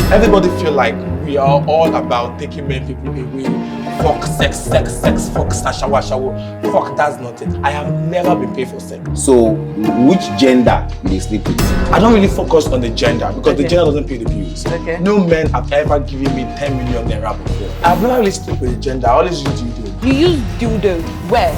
Everybody feel like we are all about taking men people away. Fuck sex, fuck shower. Fuck, that's not it. I have never been paid for sex. So, which gender do you sleep with? I don't really focus on the gender because the gender doesn't pay the bills. Okay. No men have ever given me 10 million naira before. I've never really slept with the gender. I always use dildo. You use dildo where?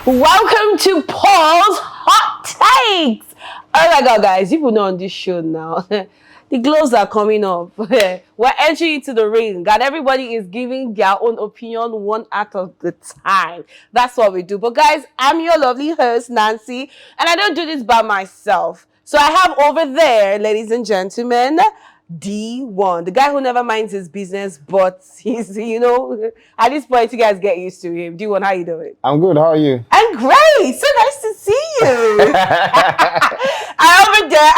Welcome to Paul's Hot Takes. Oh my God, guys, you know on this show now. The gloves are coming up. We're entering into the ring, and everybody is giving their own opinion one at a time. That's what we do. But guys, I'm your lovely host, Nancy, and I don't do this by myself. So I have over there, ladies and gentlemen, DeeOne, the guy who never minds his business, but he's, at this point, you guys get used to him. DeeOne, how you doing? I'm good. How are you? I'm great. So nice to see you. And over there,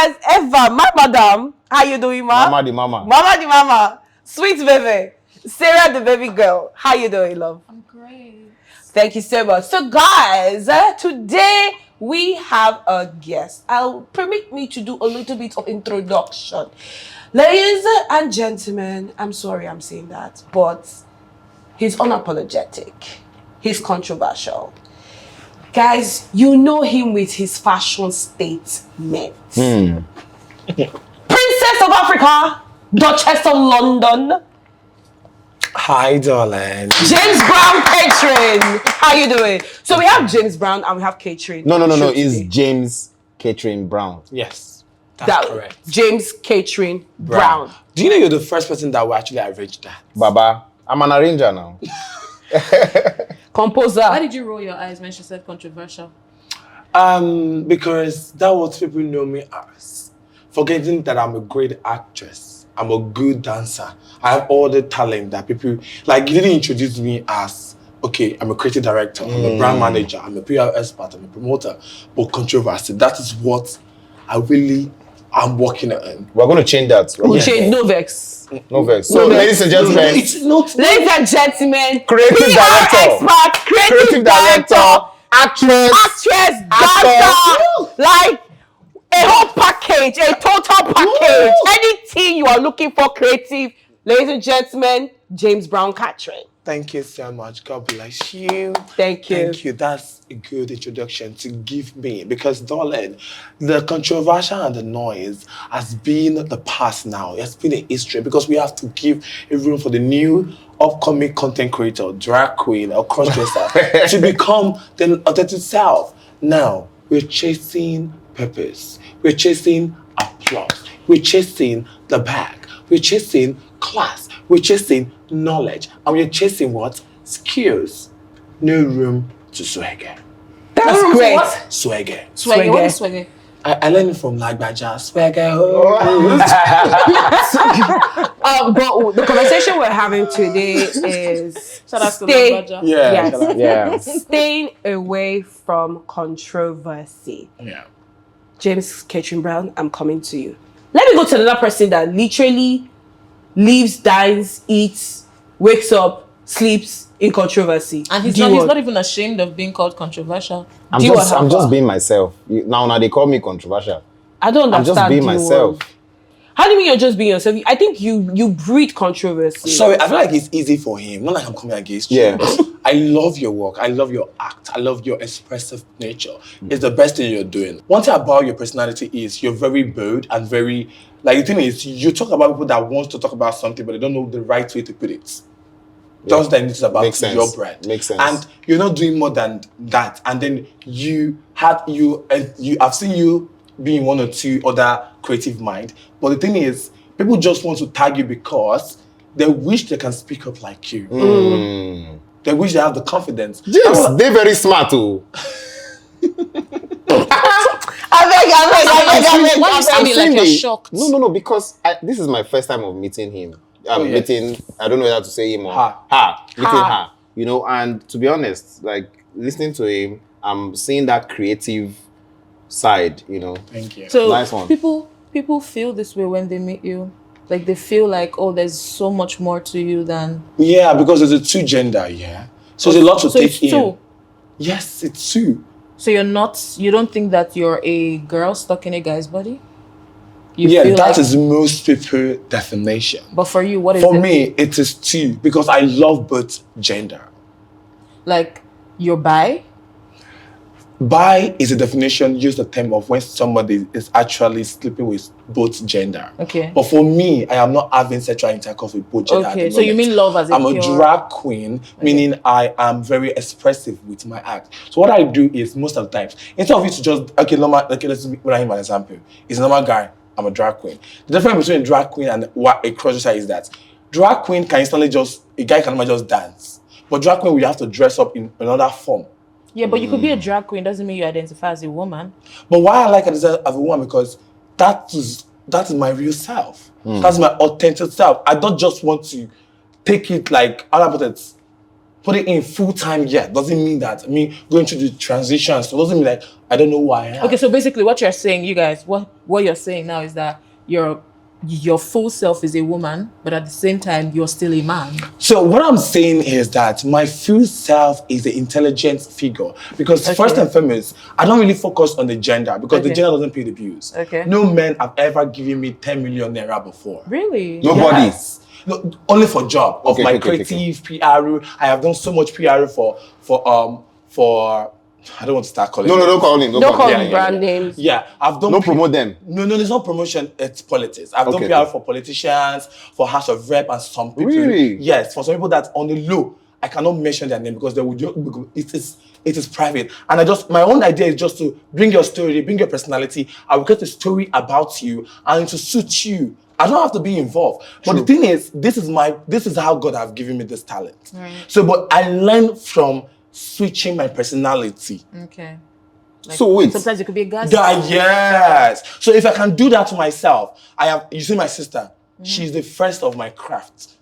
as ever, my madam. How you doing, ma? Mama the mama. Mama the mama. Sweet baby. Cera the baby girl. How you doing, love? I'm great. Thank you so much. So guys, today we have a guest. Permit me to do a little bit of introduction. Ladies and gentlemen, I'm sorry I'm saying that, but he's unapologetic. He's controversial. Guys, you know him with his fashion statement. Princess of Africa, Duchess of London. Hi, darling. James Brown Catering. How you doing? So we have James Brown and we have Catering. No. It's James Catering Brown. Yes, that's correct. James Catering Brown. Do you know you're the first person that will actually arrange that? Baba, I'm an arranger now. Composer. Why did you roll your eyes when she said controversial? Because that's what people know me as. Forgetting that I'm a great actress. I'm a good dancer. I have all the talent that people, like, you didn't introduce me as, okay, I'm a creative director, I'm a brand manager, I'm a PR expert, I'm a promoter, but controversy, that is what I really am working on. We're going to change that. We'll change, no vex. No vex. So, ladies and gentlemen, It's not. Ladies and gentlemen, Creative PR director. expert, creative director, actress, dancer, like a whole package, a total package. Anything you are looking for creative, ladies and gentlemen, James Brown Catering. Thank you so much. God bless you. Thank you. Thank you. That's a good introduction to give me because, darling, the controversial and the noise has been the past now. It's been a history because we have to give a room for the new upcoming content creator, drag queen, or crossdresser to become their authentic self. Now, we're chasing purpose. We're chasing applause. We're chasing the bag. We're chasing class. We're chasing knowledge. And we're chasing what? Skills. No room to swagger. That's great. Swagger. Swagger. What is swagger? I learned it from Lagbaja. Swagger. But the conversation we're having today is Shout out to Lagbaja. Yeah. staying away from controversy. Yeah. James Catering Brown, I'm coming to you. Let me go to another person that literally lives, dines, eats, wakes up, sleeps in controversy. And he's not even ashamed of being called controversial. I'm just being myself. Now they call me controversial. I don't understand. I'm just being myself. How do you mean you're just being yourself? I think you breed controversy. Sorry, I feel like it's easy for him. Not like I'm coming against you. Yeah. I love your work. I love your act. I love your expressive nature. It's the best thing you're doing. One thing about your personality is you're very bold and very, like, the thing is, you talk about people that want to talk about something, but they don't know the right way to put it. Just that it's about your brand. Makes sense. And you're not doing more than that. And then I've seen you being one or two other creative mind. But the thing is, people just want to tag you because they wish they can speak up like you. They wish they have the confidence. James, they're very smart too. I beg. Why you sounding like you're shocked? No, because this is my first time of meeting him. Meeting, I don't know whether to say him or meeting her. And to be honest, like, listening to him, I'm seeing that creative side, Thank you. So nice one. people feel this way when they meet you. Like, they feel like, oh, there's so much more to you than... Yeah, because there's a two gender, yeah. So there's a lot to take it's in. two. Yes, it's two. So you don't think that you're a girl stuck in a guy's body? Yeah, that is most people's definition. But for you, what is For me, it is two, because I love both gender. Like, you're bi? Bi is a definition, use the term of when somebody is actually sleeping with both gender. Okay. But for me, I am not having sexual intercourse with both gender. Okay, so you mean love as a I'm a drag queen, meaning I am very expressive with my act. So what I do is, most of the times, instead of you to just, let's give an example. It's a normal guy, I'm a drag queen. The difference between a drag queen and what a cross-dresser is that drag queen can instantly a guy can just dance. But drag queen, we have to dress up in another form. Yeah, but you could be a drag queen, doesn't mean you identify as a woman. But why I like it as a woman, because that is my real self. That's my authentic self. I don't just want to take it like, put it in full time yet. Doesn't mean that going through the transitions. So doesn't mean like I don't know who I am. Okay, so basically what you're saying, you guys, what you're saying now is that your full self is a woman, but at the same time you're still a man. So what I'm saying is that my full self is the intelligent figure, because first and foremost, I don't really focus on the gender, because the gender doesn't pay the bills. Okay. No men have ever given me 10 million naira before. Really? Nobody. Yes. No, only for job of my creative PR. I have done so much PR for I don't want to start calling. No, don't call him. Don't call him brand names. Yeah, I've done. Don't promote them. No, it's not promotion. It's politics. I've done PR for politicians, for House of Rep, and some people. Really? Yes, for some people that on the low, I cannot mention their name because they would. It is private, and my own idea is just to bring your story, bring your personality. I will get a story about you, and to suit you. I don't have to be involved. But the thing is, this is how God have given me this talent. Right. So, but I learned from switching my personality. Okay. Like, so wait. Sometimes it could be a guy. Yes. So if I can do that to myself, you see my sister, she's the first of my craft.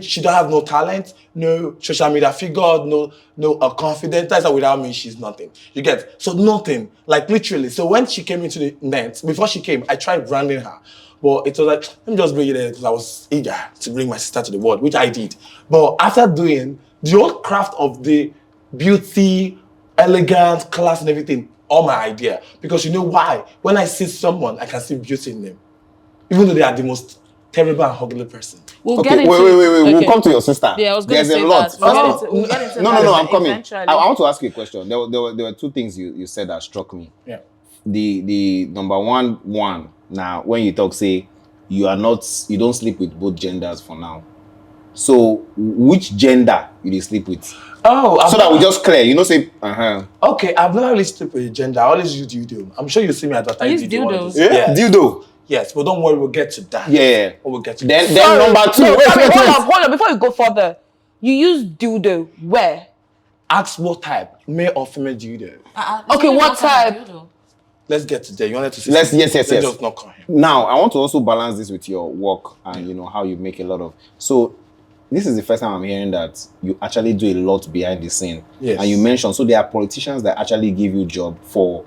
She don't have no talent, no social media figure, no confidence. That's why without me, she's nothing. You get? So nothing, like literally. So when she came into the net, before she came, I tried branding her. But it was like, let me just bring it in because I was eager to bring my sister to the world, which I did. But after doing the whole craft of the beauty, elegance, class, and everything, all my idea. Because you know why? When I see someone, I can see beauty in them. Even though they are the most terrible and ugly person. We'll get into, wait. Okay. We'll come to your sister. Yeah, I was going to say a lot. that. We'll get into No, I'm coming. Eventually. I want to ask you a question. There were two things you said that struck me. Yeah. The number one now, when you talk, say you don't sleep with both genders for now. So which gender you dey sleep with? Oh, so that we just clear, say Okay, I've never really slept with a gender. I always use dildo. I'm sure you see me advertise dildos. Yeah. Dildo. Yes, but don't worry, we'll get to that. Yeah. We'll get to then that. number two. No, wait. hold on. Before you go further, you use dildo where? Ask what type, male or female dildo. Okay, what type? Let's get to that. You wanted to say Yes. Let's just not call him. Now, I want to also balance this with your work and how you make a lot of. So, this is the first time I'm hearing that you actually do a lot behind the scene. Yes. And you mentioned, so there are politicians that actually give you job for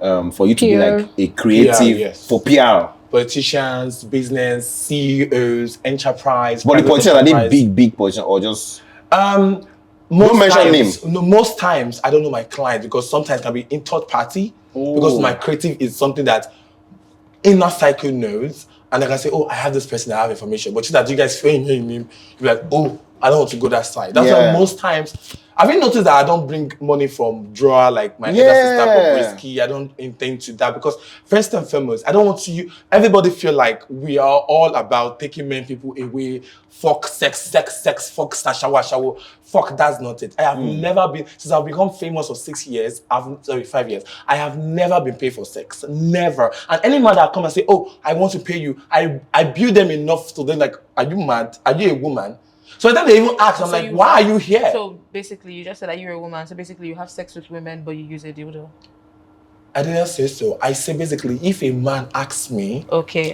you to be PR. like a creative for PR. Politicians, business, CEOs, enterprise. But the politicians, are they big politicians or just? Most times, I don't know my client because sometimes it can be in third party. Because my creative is something that inner cycle knows, and I can say, oh, I have this person, I have information. But that you guys feel in him, you're like, oh, I don't want to go that side. That's why most times, have you noticed that I don't bring money from drawer like my elder sister Bobrisky? I don't intend to that because first and foremost, I don't want everybody feel like we are all about taking men people away, fuck sex, fuck shower. Fuck, that's not it. I have never been, since I've become famous for 5 years, I have never been paid for sex. Never. And any man that come and say, oh, I want to pay you, I build them enough to them like, are you mad? Are you a woman? So then they even ask, I'm like, why are you here? So basically, you just said that you're a woman. So basically, you have sex with women, but you use a dildo. I didn't say so. I say basically, if a man asks me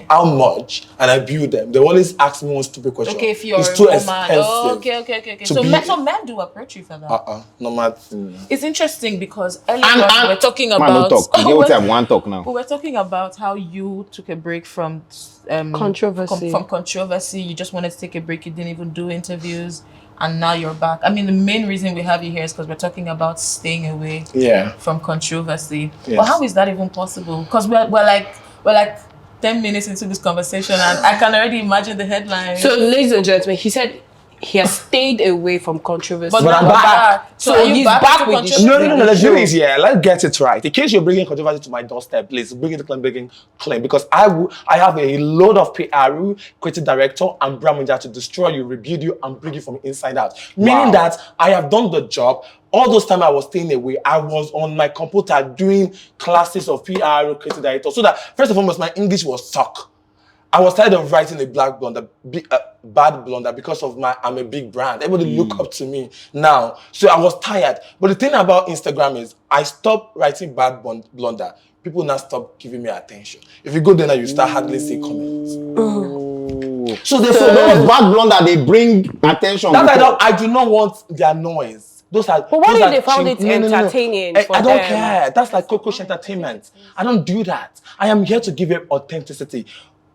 how much and I build them, they always ask me one stupid question. Okay, if you're it's too a woman. expensive. Oh, okay. So men do approach you for that. No matter. It's interesting because earlier on we were talking about. Man, don't talk. You get what one talk now. We were talking about how you took a break from controversy. From controversy, you just wanted to take a break. You didn't even do interviews. and now you're back. I mean, the main reason we have you here is because we're talking about staying away from controversy. Yes. But how is that even possible? Because we're like 10 minutes into this conversation, and I can already imagine the headline. So, ladies and gentlemen, he said he has stayed away from controversy. But I'm back. So he's back with the No. Let's do this. Yeah, let's get it right. In case you're bringing controversy to my doorstep, please bring it to claim because I have a load of PR, creative director, and brand manager to destroy you, rebuild you, and bring you from inside out. Meaning that I have done the job. All those time I was staying away, I was on my computer doing classes of PR, creative director. So that first and foremost, my English was suck. I was tired of writing a black blunder, bad blunder because of I'm a big brand. Everybody look up to me now. So I was tired. But the thing about Instagram is I stopped writing bad blunder. People now stop giving me attention. If you go there now, you start hardly see comments. So those bad blunder, they bring attention. I do not want their noise. But what if they found it entertaining? I don't care. That's like cockroach entertainment. I don't do that. I am here to give you authenticity.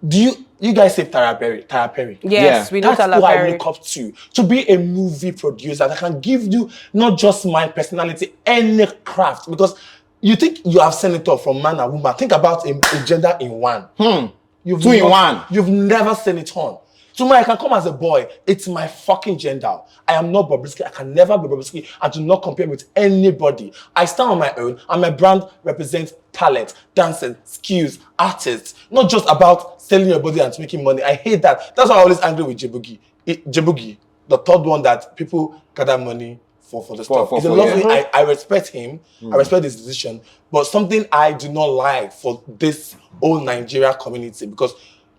Do you guys say Tara Perry? Yes, we know That's Tara who Perry. I look up to be a movie producer that can give you not just my personality, any craft. Because you think you have senator from man and woman. Think about a gender in one. Two in one. You've never seen it on. So I can come as a boy. It's my fucking gender. I am not Bobrisky. I can never be Bobrisky. I do not compare with anybody. I stand on my own, and my brand represents talent, dancing, skills, artists. Not just about selling your body and making money. I hate that. That's why I'm always angry with Jebugi. Jebugi, the third one that people gather money for the stuff. He's a lovely. I respect him. I respect his decision. But something I do not like for this whole Nigeria community because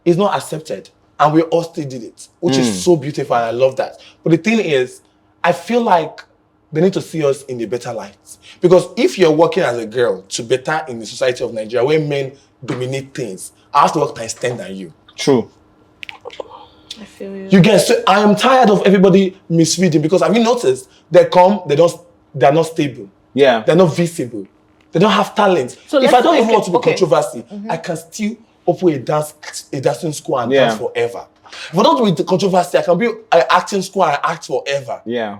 it's not accepted. And we all still did it, which is so beautiful, and I love that. But the thing is, I feel like they need to see us in a better light. Because if you're working as a girl to better in the society of Nigeria, where men dominate things, I have to work times 10 than you. True. I feel you. You guys, so I am tired of everybody misreading because have you noticed they're not stable. Yeah. They're not visible. They don't have talent. So if I don't even want to be controversy, I can still open a dancing school and dance forever. If I don't do the controversy, I can be an acting school and act forever. Yeah.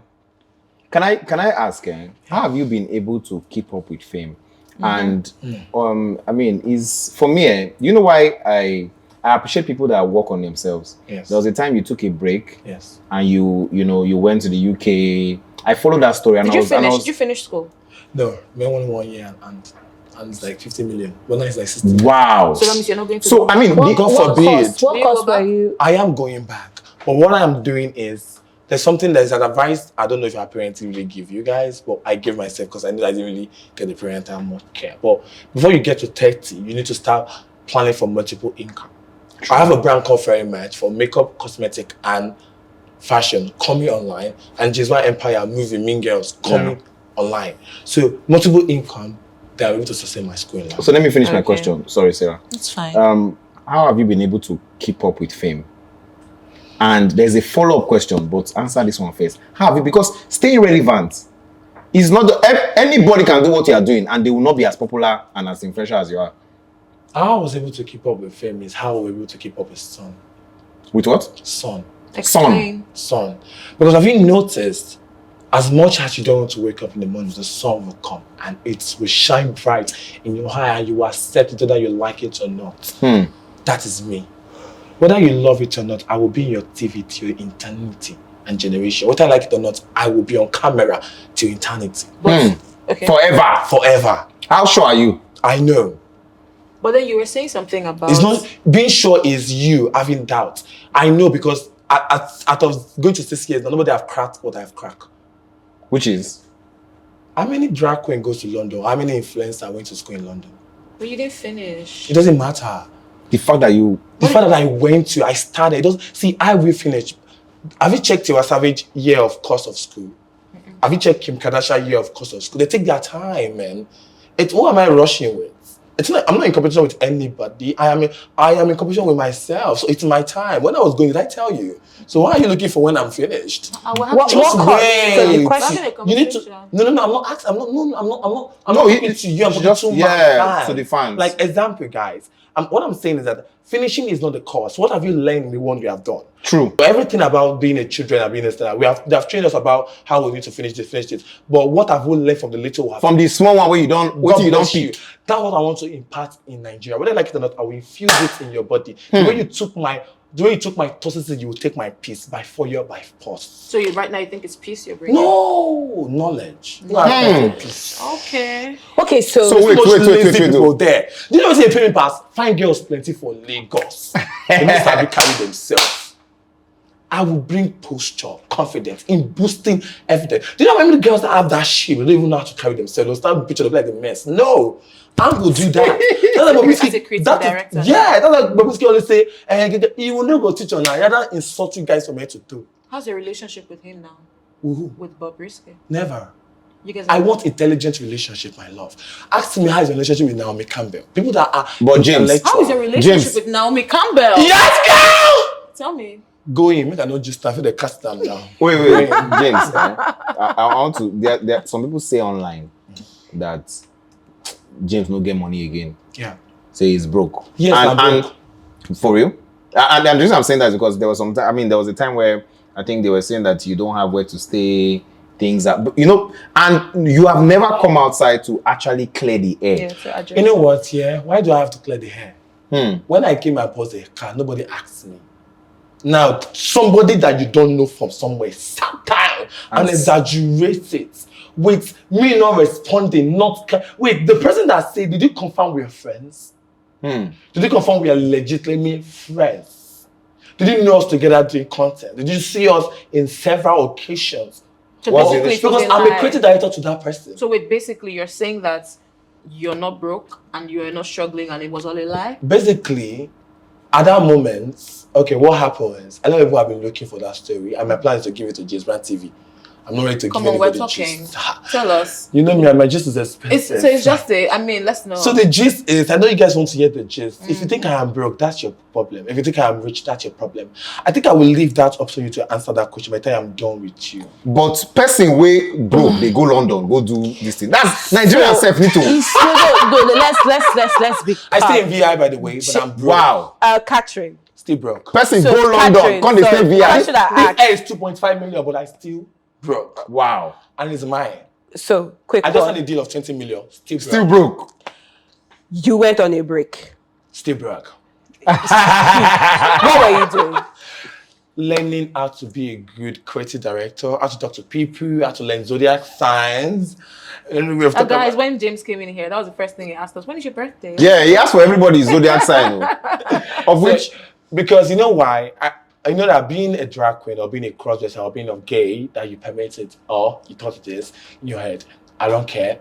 Can I ask, how have you been able to keep up with fame? And I mean, for me, you know why I appreciate people that work on themselves. Yes. There was a time you took a break. Yes. And you went to the UK. I followed that story. And Did you finish school? No, only 1 year and it's like 50 million. But now it's like 60 million. Wow. So that means you're not going to. So I mean, God forbid. What course were you? I am going back. But what I'm doing is there's something that is an advice. I don't know if our parents really give you guys, but I give myself because I know I didn't really get the parental much care. But before you get to 30, you need to start planning for multiple income. I have a brand called Fairy Match for makeup, cosmetic, and fashion coming online, and Jizwa Empire movie Mean Girls coming online. So multiple income that are able to sustain my school in life. So let me finish my question. Sorry, Sarah. It's fine. How have you been able to keep up with fame? And there's a follow-up question, but answer this one first. How have you? Because staying relevant is not anybody can do what you are doing, and they will not be as popular and as influential as you are. How I was able to keep up with fame is how we were able to keep up with sun. With what? Sun. Explain. Sun. Because have you noticed, as much as you don't want to wake up in the morning, the sun will come and it will shine bright in your eye and you will accept it whether you like it or not. That is me. Whether you love it or not, I will be in your TV till eternity and generation. Whether I like it or not, I will be on camera till eternity. Okay. Forever. How sure are you? I know. But then you were saying something about... It's not... Being sure is you having doubt. I know because out of going to 6 years, nobody have cracked what I have cracked. Which is? How many drag queen goes to London? How many influencers went to school in London? But you didn't finish. It doesn't matter. The fact that I went to, I started. It doesn't... See, I will finish. Have you checked your Savage year of course of school? Have you checked Kim Kardashian year of course of school? They take their time, man. What am I rushing with? It's not, I'm not in competition with anybody. I am in competition with myself. So it's my time. When I was going, did I tell you? So why are you looking for when I'm finished? What Just wait. So the question, You need to. No. I'm not asking. I'm not talking to you. I'm talking just to my fans. to the fans. Like example, guys. What I'm saying is that finishing is not the course. What have you learned in the one you have done? True. Everything about being a children and being a star, they have trained us about how we need to finish it. But what have we learned from the little one? From the small one where you don't, what you don't pick. That's what I want to impart in Nigeria. Whether I like it or not, I will infuse it in your body. The way you took my toxicity, you will take my peace by fire, by force. So right now you think it's peace you're bringing? No, knowledge. No, peace. Okay. Okay, so wait. People there. Do you know what I'm saying? Pass. Find girls plenty for Lagos. They need to carry themselves. I will bring posture, confidence in boosting evidence. Do you know how many girls that have that shit, they don't even know how to carry themselves? They'll start picture like a mess. No, I will do that. That's like Bobrisky. As a creative director. Yeah, that's like Bobrisky always say, you will not go teach on now. You're not insult you guys from head to toe. How's your relationship with him now? Who? With Bobrisky? Never. You guys I want intelligent relationship, my love. Ask me how is your relationship with Naomi Campbell. People that are But James, how is your relationship with Naomi Campbell? Yes, girl! Tell me. Go in, make I not just start, they cast them down. Wait, James. I want to. There, some people say online that James no get money again. Yeah. Say he's broke. Yes, I'm broke. And for real. And the reason I'm saying that is because there was some time. I mean, there was a time where I think they were saying that you don't have where to stay. Things that and you have never come outside to actually clear the air. Yeah, to address. You know what? Yeah. Why do I have to clear the hair? When I came, I bought a car. Nobody asked me. Now, somebody that you don't know from somewhere sat down and exaggerates it with me not responding, wait, the person that said, did you confirm we're friends? Did you confirm we are legitimately friends? Did you know us together doing content? Did you see us in several occasions? So because I'm a creative director to that person. So wait, basically you're saying that you're not broke and you're not struggling and it was all a lie? Basically, at that moment, okay, what happened is, a lot of people have been looking for that story, and my plan is to give it to James Brand TV. I'm not ready to give anybody we're talking. gist. Tell us. You know me, my gist is expensive. So it's just let's know. So the gist is, I know you guys want to hear the gist. If you think I am broke, that's your problem. If you think I am rich, that's your problem. I think I will leave that up to you to answer that question by the time I'm done with you. But person way broke, they go London, go do this thing. That's Nigerian self need to. Let's be calm. I stay in VI, by the way, but I'm broke. Wow. Catherine. Still broke. Person So, go London, Catherine, come they stay sorry, VI. why should I ask? This air is 2.5 million, but I still broke. Wow. And it's mine. So, quick I just one. had a deal of 20 million. Still broke. You went on a break. Still broke. What were you doing? Learning how to be a good creative director, how to talk to people, how to learn zodiac signs. And we have talked guys, about... when James came in here, that was the first thing he asked us. When is your birthday? Yeah, he asked for everybody's zodiac sign. Of which, because you know why? I know that being a drag queen or being a crossdresser or being gay, that you permit it or you thought it is in your head, I don't care.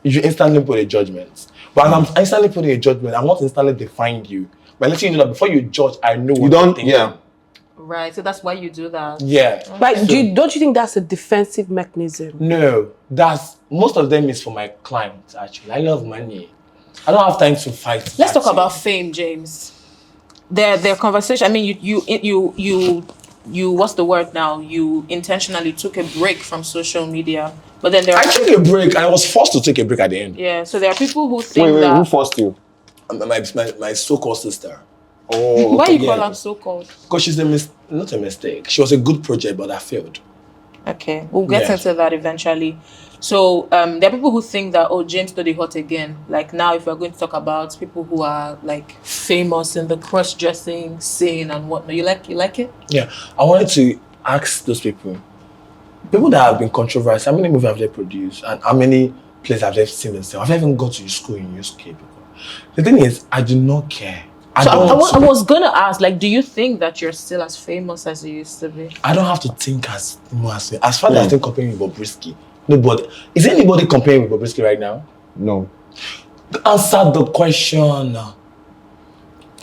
You instantly put a judgment. But as I'm instantly putting a judgment, I want to instantly define you. By letting you know that before you judge, I know what you don't, think. yeah. Right, so that's why you do that. Yeah. But don't you think that's a defensive mechanism? No, most of them is for my clients, actually. I love money. I don't have time to fight. Let's talk about fame, James. Their conversation. I mean, you. What's the word now? You intentionally took a break from social media, but then I took a break. I was forced to take a break at the end. Yeah. So there are people who think Wait, that. who forced you? My so-called sister. Oh, Why okay. you call her so-called? Because she's not a mistake. She was a good project, but I failed. Okay, we'll get into that eventually. So there are people who think that, James studied hot again. Like now, if we're going to talk about people who are like famous in the cross-dressing scene and whatnot, you like it? Yeah, I wanted to ask those people that have been controversial, how many movies have they produced and how many plays have they seen themselves? Have they even gone to school in UK before? The thing is, I do not care. I was gonna ask, like, do you think that you're still as famous as you used to be? I don't have to think as far as I think comparing with Bobrisky. Nobody. Is anybody comparing with Bobrisky right now? No. Answer the question.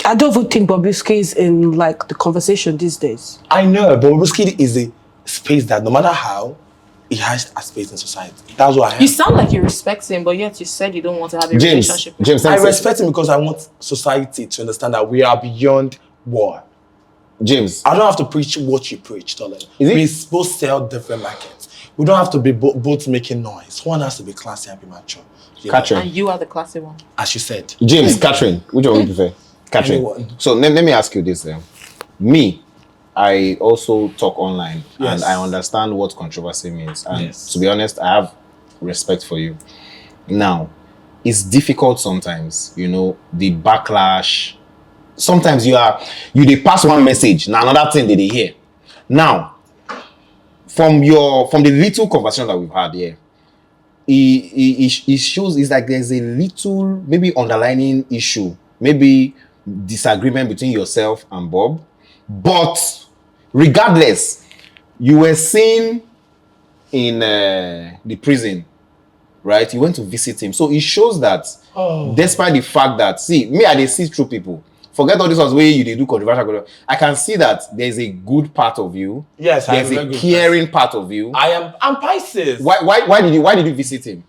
I don't even think Bobrisky is in like the conversation these days. I know, but Bobrisky is a space that no matter how, he has a space in society. That's what I am. You sound like you respect him, but yet you said you don't want to have a relationship with him. I respect him because I want society to understand that we are beyond war. James, I don't have to preach what you preach, darling. We both sell different markets. We don't have to be both making noise. One has to be classy and be mature. Catherine. And you are the classy one. As you said. James, Catherine, which one would you prefer? Catherine. Anyone. So let me ask you this. Me, I also talk online and I understand what controversy means. And to be honest, I have respect for you. Now, it's difficult sometimes, you know, the backlash. Sometimes they pass one message, now another thing they hear. Now, from the little conversation that we've had here, it shows it's like there's a little maybe underlying issue, maybe disagreement between yourself and Bob. But regardless, you were seen in the prison, right? You went to visit him. So it shows that despite the fact that, see, me, I see through people. Forget all this was way you do controversial. I can see that there's a good part of you. Yes, there's a caring part of you. I'm Pisces. Why did you visit him?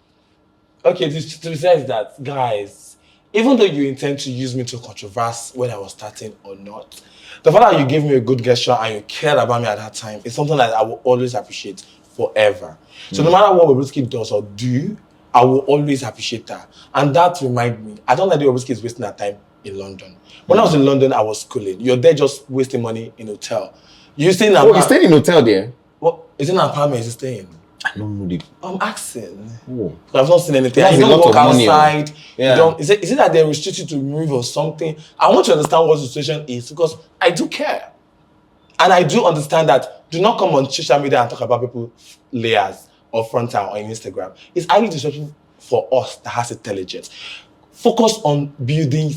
Okay, to say that, guys, even though you intend to use me to controverse when I was starting or not, the fact that you gave me a good gesture and you cared about me at that time is something that I will always appreciate forever. So no matter what Bobrisky does or do, I will always appreciate that. And that reminds me, I don't like the Bobrisky is wasting that time in London. When I was in London, I was schooling. You're there just wasting money in hotel. You staying in an you stayed in hotel there? What? Is it an apartment? Is it staying? I don't know. I'm asking. Oh. I've not seen anything. That's You don't walk outside. Yeah. Is it that they restrict you to move or something? I want to understand what the situation is because I do care. And I do understand that do not come on social media and talk about people's layers or frontal or Instagram. It's highly disruptive for us that has intelligence. Focus on building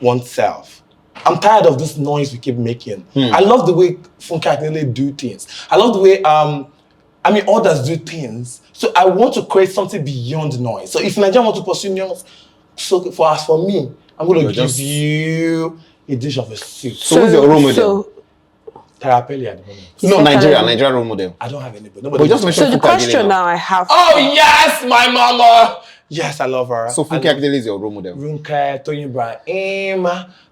oneself. I'm tired of this noise we keep making. I love the way Funke Akindele do things. I love the way others do things. So I want to create something beyond noise. So if Nigeria want to pursue noise, so for me, I'm going to give you a dish of a soup. So who's your role model? Terapeli at the moment. No, Nigeria role model. I don't have anybody. But just mention so the question now I have. Oh yes, my mama. Yes, I love her. So Funke Akindele is your role model. Runke, Tony Ibrahim,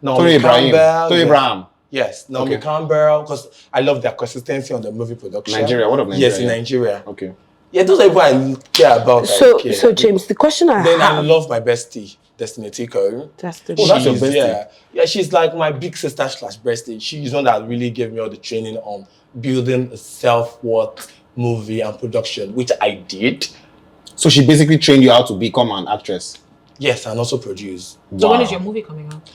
Tony Ibrahim. Yes, Naomi Campbell, because I love their consistency on the movie production. Nigeria, what of Nigeria? Yes, in Nigeria. Okay. Yeah, those are people I care about. So James, the question I then have. I love my bestie, Destiny Tico. Destiny. Oh, that's your bestie. Yeah, she's like my big sister / bestie. She's one that really gave me all the training on building a self-worth movie and production, which I did. So she basically trained you how to become an actress? Yes, and also produce. So when is your movie coming out?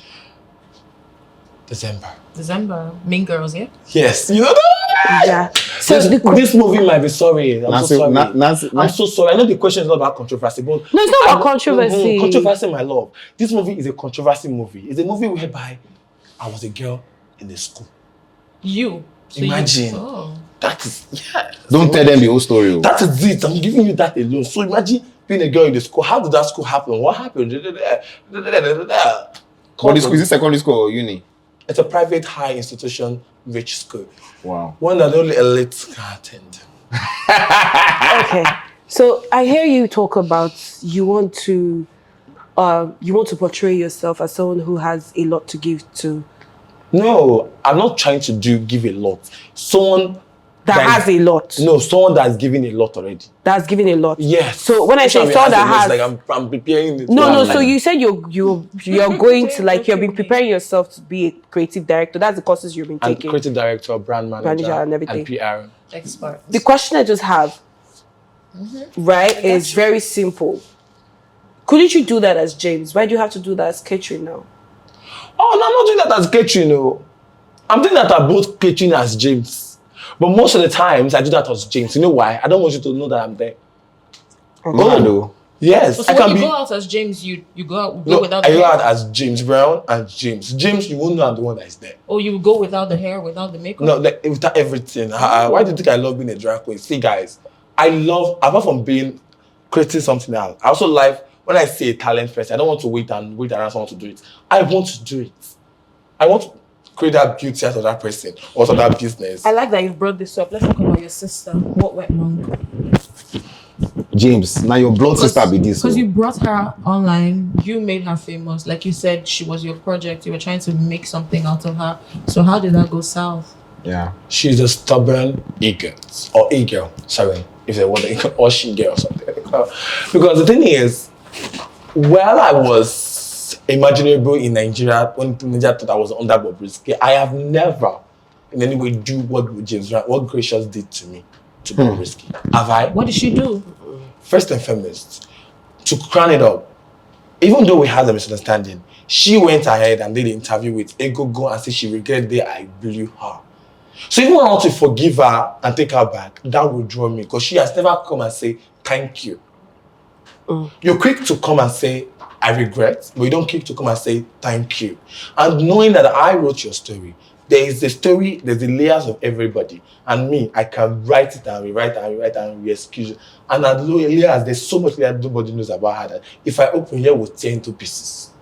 December. Mean Girls, yeah? Yes. You know that? Yeah. So this movie might be sorry. I'm so sorry. Nancy. I'm so sorry. I know the question is not about controversy, but no, it's not about controversy. Controversy, my love. This movie is a controversy movie. It's a movie whereby I was a girl in the school. You. So imagine. That is Don't tell them the whole story. That is it. I'm giving you that alone. So imagine being a girl in the school. How did that school happen? What happened? What the school? Is it secondary school or uni? It's a private high institution, rich school. Wow. One that only elites can attend. Okay. So I hear you talk about you want to portray yourself as someone who has a lot to give to. No, I'm not trying to give a lot. Someone that has a lot. No, someone that's giving a lot already. That's giving a lot. Yes. So when I say someone that has, like I'm preparing it. No. So you said you're going to you've been preparing yourself to be a creative director. That's the courses you've been taking. Creative director, brand manager, and everything. And PR. Expert. The question I just have, right, is very simple. Couldn't you do that as James? Why do you have to do that as Catherine now? Oh, no, I'm not doing that as Catherine, no. I'm doing that as both Catherine as James. But most of the times, I do that as James. You know why? I don't want you to know that I'm there. Oh, yes. So when you go out as James, you go without the hair? I go hair? out as James Brown and James. James, you won't know I'm the one that is there. Oh, you go without the hair, without the makeup? No, without everything. Why do you think I love being a drag queen? See, guys, I love, apart from creating something else, I also like, when I say a talent first, I don't want to wait around someone to do it. I want to do it. I want to create that beauty out of that person, or out of that business. I like that you've brought this up. Let's talk about your sister. What went wrong? James, now your blood sister be this. Because you brought her online, you made her famous. Like you said, she was your project. You were trying to make something out of her. So how did that go south? Yeah. She's a stubborn e-girl. Sorry, if they want to, or she-girl or something. Because the thing is, while I was imaginable in Nigeria, when Nigeria thought I was under Bobrisky, I have never in any way do what Gracious did to me, to Bobrisky. Have I? What did she do? First and foremost, to crown it up, even though we had a misunderstanding, she went ahead and did an interview with Egogo and said she regretted that I blew her. So even when I want to forgive her and take her back, that would draw me, because she has never come and say thank you. You're quick to come and say I regret, but you don't quick to come and say thank you. And knowing that I wrote your story, there is the story, there's the layers of everybody. And me, I can write it and rewrite and re-excuse it. And at low layers, there's so much that nobody knows about her that if I open here, we'll tear into pieces.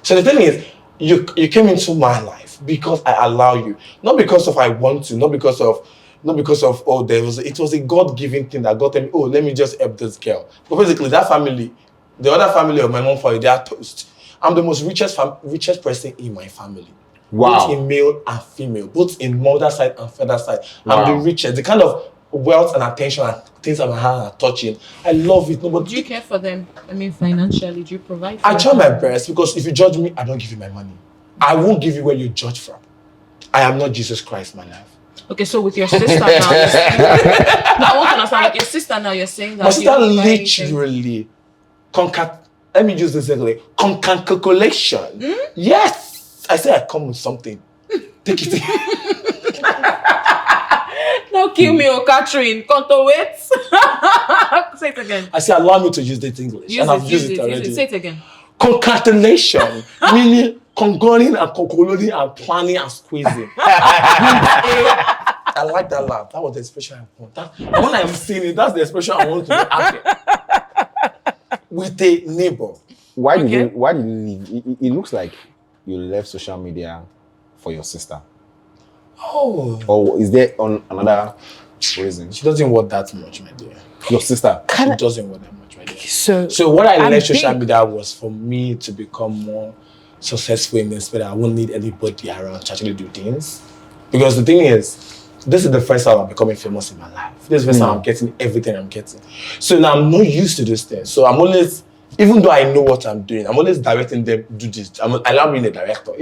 So the thing is, you came into my life because I allow you. Not because of I want to, not because of it was a God-given thing that got me, oh, let me just help this girl. But basically, that family, the other family of my mom family, they are toast. I'm the most richest person in my family. Wow. Both in male and female, both in mother side and father side. Wow. I'm the richest. The kind of wealth and attention and things that my hand are touching, I love it. Nobody. Do you care for them? I mean, financially, do you provide for I try them? my best, because if you judge me, I don't give you my money. I won't give you where you judge from. I am not Jesus Christ, my life. Okay, so with your sister now, you're saying, no, I want to understand. With your sister now, you're saying that My sister you don't buy anything. literally let me use this exactly. Concaculation. Yes, I say I come with something. Take it. Don't kill me, oh Catherine. Can't wait. Say it again. I say allow me to use this English, Use and I've used it. it already. Say it again. Concatenation, meaning congoling and concluding and planning and squeezing. I like that laugh. That was the expression I want. When I'm seeing it, that's the expression I want to be acting. With a neighbor. Why did you leave? It looks like you left social media for your sister. Oh. Or is there another reason? She doesn't want that much, my dear. Your sister? She doesn't want that much, my dear. So what I left social media was for me to become more successful in this, but I won't need anybody around to actually do things. Because the thing is, this is the first time I'm becoming famous in my life. This is the first time I'm getting everything I'm getting. So now I'm not used to this thing. So I'm always, even though I know what I'm doing, I'm always directing them do this. I love being a director.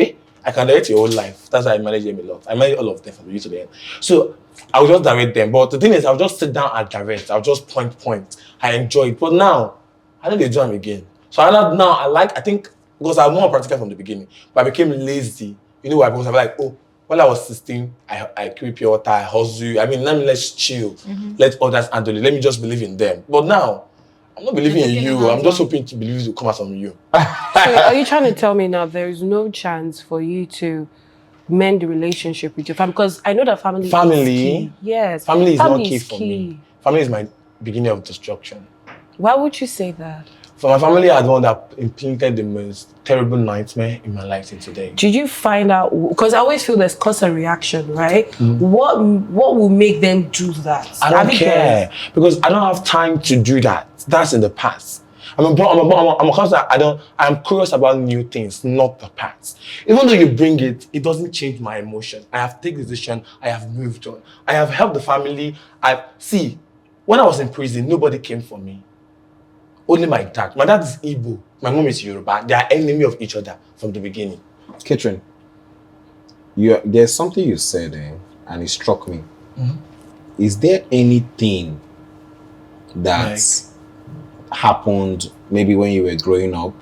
I can direct your whole life. That's why I manage them a lot. I manage all of them from the beginning to the end. So I'll just direct them. But the thing is, I'll just sit down and direct. I'll just point. I enjoy it. But now, I don't enjoy them again. So I think, because I was more practical from the beginning, but I became lazy. You know why? Because I'm like, oh, when I was 16, I creep your water, I hustle. I mean, let's chill. Let others handle it. Let me just believe in them. But now, I'm not believing in you. I'm just hoping to believe it will come out from you. So are you trying to tell me now there is no chance for you to mend the relationship with your family? Because I know that family is key. Yes. Family is not key for me. Family is my beginning of destruction. Why would you say that? For my family are the one that implemented the most terrible nightmare in my life till today. Did you find out? Because I always feel there's cause and reaction, right? What will make them do that? I don't care, because I don't have time to do that. That's in the past. I'm curious about new things, not the past. Even though you bring it, it doesn't change my emotion. I have taken a decision. I have moved on. I have helped the family. When I was in prison, nobody came for me. Only my dad. My dad is Igbo. My mom is Yoruba. They are enemy of each other from the beginning. Catherine, there's something you said, and it struck me. Is there anything that happened maybe when you were growing up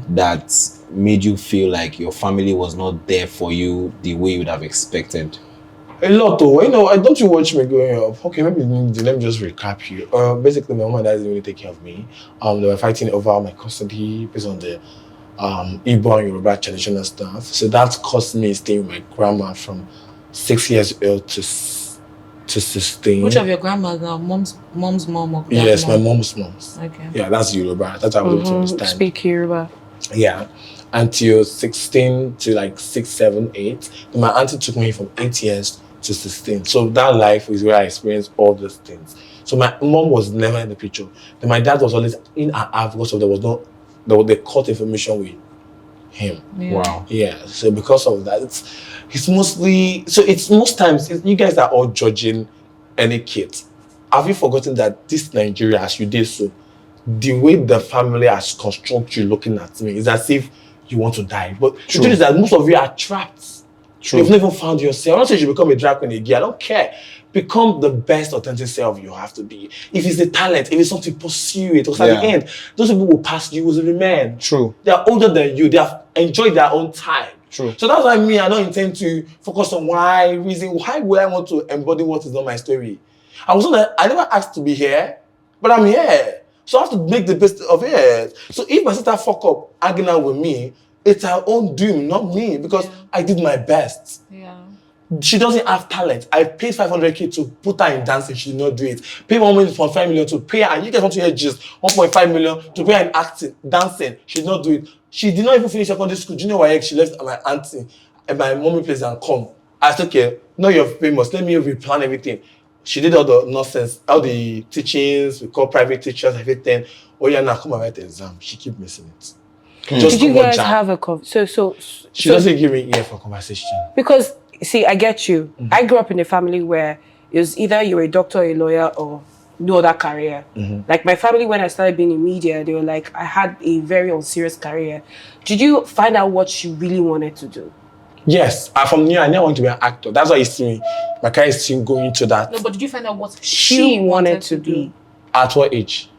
that made you feel like your family was not there for you the way you would have expected? A lot though. Don't you watch me growing up? Okay, maybe let me just recap you. Basically, my mom and dad didn't really take care of me. They were fighting over my custody based on the Igbo and Yoruba traditional stuff. So that cost me staying with my grandma from 6 years old to 16. Which of your grandmas now? Mom's mom or grandma? Yes, my mom's mom. Okay. Yeah, that's Yoruba. That's how I was able to understand. Speak Yoruba. Yeah. Until 16 to like 6, 7, 8. Then my auntie took me from 8 years to 16. So that life is where I experienced all those things. So my mom was never in the picture. Then my dad was always in and out because of there was the caught information with him. Yeah. Wow. Yeah. So because of that, it's most times you guys are all judging any kid. Have you forgotten that this Nigeria, as you did so, the way the family has constructed you looking at me is as if you want to die. But the truth is that most of you are trapped. True. You've never found yourself. I'm not saying you should become a drag queen again. I don't care. Become the best authentic self you have to be. If it's a talent, if it's something, pursue it. Because at the end, those people will pass you, will remain. True. They are older than you. They have enjoyed their own time. True. So that's why I don't intend to focus on why would I want to embody what is not my story. I never asked to be here, but I'm here. So I have to make the best of it. So if my sister fuck up hanging out with me, it's her own doom, not me, because I did my best. Yeah. She doesn't have talent. I paid 500K to put her in dancing. She did not do it. Pay 1.5 million to pay her, and you guys want to hear just 1.5 million to pay her in acting, dancing. She did not do it. She did not even finish secondary school. Do you know why? She left my auntie and my mommy place and come. I said, okay, now you're famous. Let me replan everything. She did all the nonsense, all the teachings, we call private teachers, everything. Oh yeah, now come and write the exam. She keep missing it. Did you guys have a She doesn't give me ear for conversation. Because see, I get you. I grew up in a family where it was either you were a doctor or a lawyer or no other career. Like my family, when I started being in media, they were like, I had a very unserious career. Did you find out what you really wanted to do? Yes, from new, I never want to be an actor. That's why you see me. My career is still going to that. No, but did you find out what She wanted to do? At what age?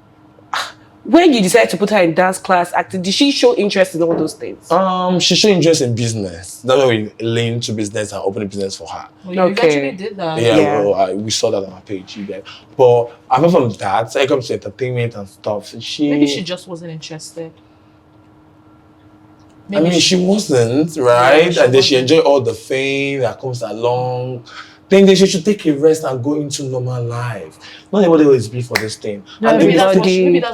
When you decided to put her in dance class, acting, did she show interest in all those things? She showed interest in business. That's why we leaned to business and opened a business for her. Well, you eventually did that. Yeah. Well, we saw that on our page. You get. But apart from that, it comes to entertainment and stuff. Maybe she just wasn't interested. Maybe she wasn't, right? Yeah, and then she enjoyed all the fame that comes along. Then she should take a rest and go into normal life. Not everybody will be for this thing. No, and maybe that's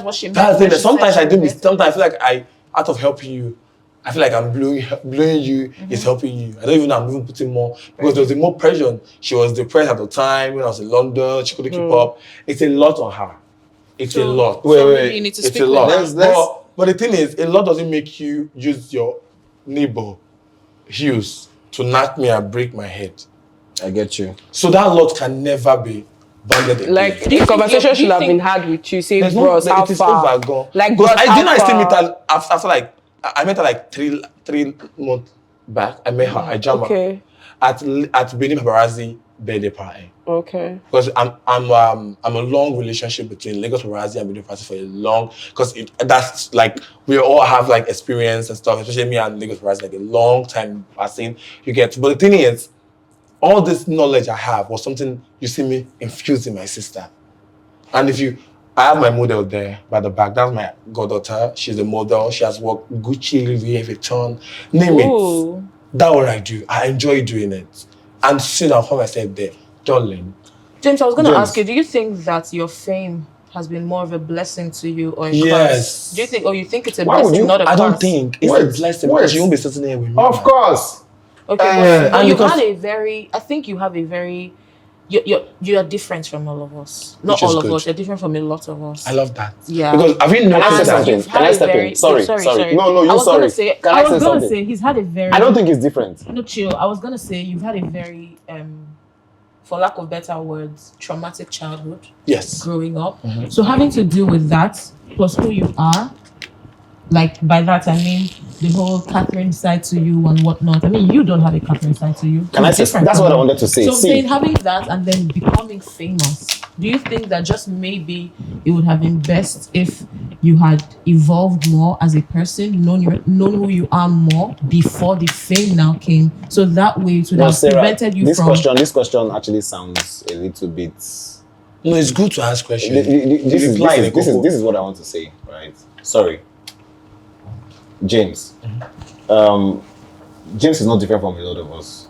what she meant. That's the thing. Sometimes I do. Sometimes I feel like out of helping you, I feel like I'm blowing you is helping you. I don't even know I'm even putting more because there was more pressure. She was depressed at the time when I was in London. She couldn't keep up. It's a lot on her. It's a lot. Wait. You need to it's speak a lot. with But the thing is, a lot doesn't make you use your neighbor heels to knock me and break my head. I get you. So that lot can never be banded again. Like the conversation should have been had with you, saying, bros, how it is far? overgone. Like, because bros, I didn't. I still how meet far? her after like I met her like three months back. I met her. I jammed her at Benin Paparazzi birthday party. Okay. Because I'm a long relationship between Lagos Paparazzi and Benin Paparazzi for a long. Because that's like we all have like experience and stuff. Especially me and Lagos Paparazzi, like a long time passing. You get. But the thing is, all this knowledge I have was something you see me infused in my sister. And I have my model there by the back. That's my goddaughter. She's a model. She has worked Gucci, Louis Vuitton, name it. That's what I do. I enjoy doing it. And soon I'll find myself there. Darling. James, I was going to ask you, do you think that your fame has been more of a blessing to you or a curse? Do you think, or you think it's a blessing, not a curse? I don't think it's a blessing because you won't be sitting here with me. Of course. Okay, but you had a very, I think you have a very, you are different from all of us. Not all of us, you're different from a lot of us. I love that. Yeah. Because have you Can I say noticed that? something? Can I step in? Sorry. No, you sorry. Can I was gonna say he's had a very. I don't think it's different. No, chill. I was gonna say you've had a very, for lack of better words, traumatic childhood. Yes. Growing up. So having to deal with that plus who you are, like by that I mean the whole Catherine side to you and whatnot. I mean you don't have a Catherine side to you. Can I say that's what I wanted to say? So I'm saying having that and then becoming famous. Do you think that just maybe it would have been best if you had evolved more as a person, known who you are more before the fame now came? So that way it would have Cera, prevented you this from. This question actually sounds a little bit. No, it's good to ask questions. This is what I want to say, right? Sorry. James. James is not different from a lot of us.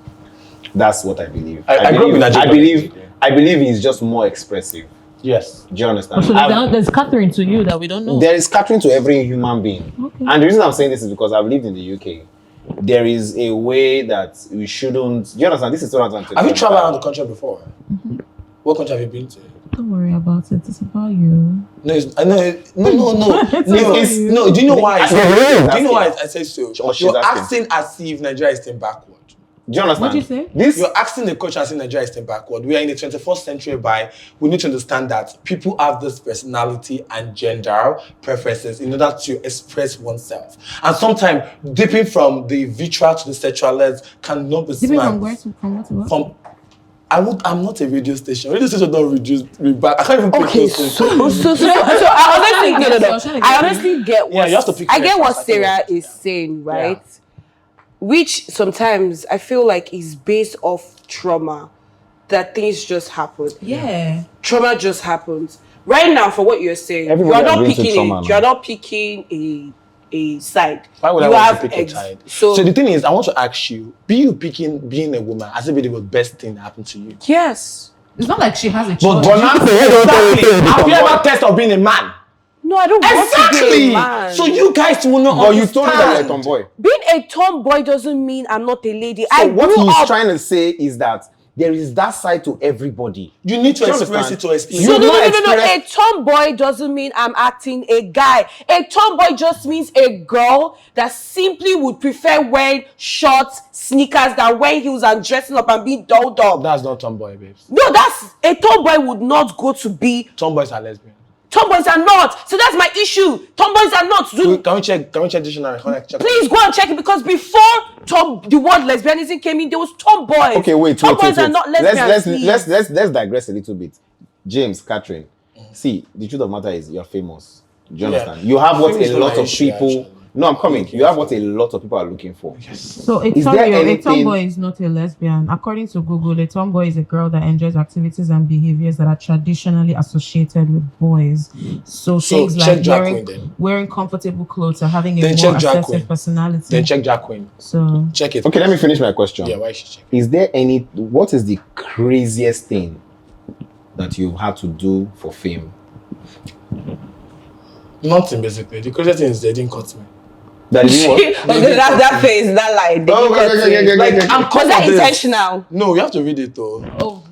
That's what I believe. I believe he's just more expressive. Yes. Do you understand? So there's Catherine to you that we don't know. There is Catherine to every human being. Okay. And the reason I'm saying this is because I've lived in the UK. There is a way that we shouldn't. Do you understand? This is what I'm trying to. Have you traveled around the country before? What country have you been to? Don't worry about it. It's about you. No, no. Do you know why? Do you know why I say so? You're acting as if Nigeria is still backward. Do you understand? What did you say? You're asking the culture as if Nigeria is still backward. We are in the 21st century by we need to understand that people have this personality and gender preferences in order to express oneself. And sometimes dipping from the virtual to the sexualized cannot be Dipping smart. from where to from what to what? I'm not a radio station. Radio station don't reduce me back. I can't even pick those things. So I honestly get what you have to pick I get what first. Cera is saying, right? Yeah. Which sometimes I feel like is based off trauma, that things just happen. Yeah. Trauma just happens. Right now, for what you're saying, Everybody you're has not picking a side. Why would you I want to pick a side? So the thing is, I want to ask you, being a woman, has it been the best thing that happened to you? yes. It's not like she has a choice. But Nancy, Have you ever tested of being a man? No, I don't want to be a man. So you guys will not But you understand. told me that you're a tomboy. Being a tomboy doesn't mean I'm not a lady. So I what grew he's up. trying to say is that there is that side to everybody. You need to Do you express understand? it to explain. So You no. express- A tomboy doesn't mean I'm acting a guy. A tomboy just means a girl that simply would prefer wearing shorts, sneakers, than wearing heels and dressing up and being dolled up. That's not tomboy, babes. No, that's a tomboy would not go to be. Tomboys are lesbian. Tomboys are not. So that's my issue. Tomboys are not. Can we check dictionary? Please go and check it, because before the word lesbianism came in, there was tomboys. Okay, wait. Tomboys are not lesbians. Let's digress a little bit. James, Catherine, see, the truth of the matter is you're famous. Do you understand? You have what Famous a lot is my of issue, people. actually. No, I'm coming. You have what a lot of people are looking for. So a Is there anything- tomboy is not a lesbian. According to Google, a tomboy is a girl that enjoys activities and behaviors that are traditionally associated with boys. So things check like drag queen then. wearing comfortable clothes or having a Then more check drag assertive queen. personality. Then check Jack Queen. So Check it. Okay, let me finish my question. Yeah, why should check? Is there what is the craziest thing that you've had to do for fame? Nothing basically. The crazy thing is they didn't cut me. That is what? that face, that lie. I'm Was that intentional? No, you have to read it though.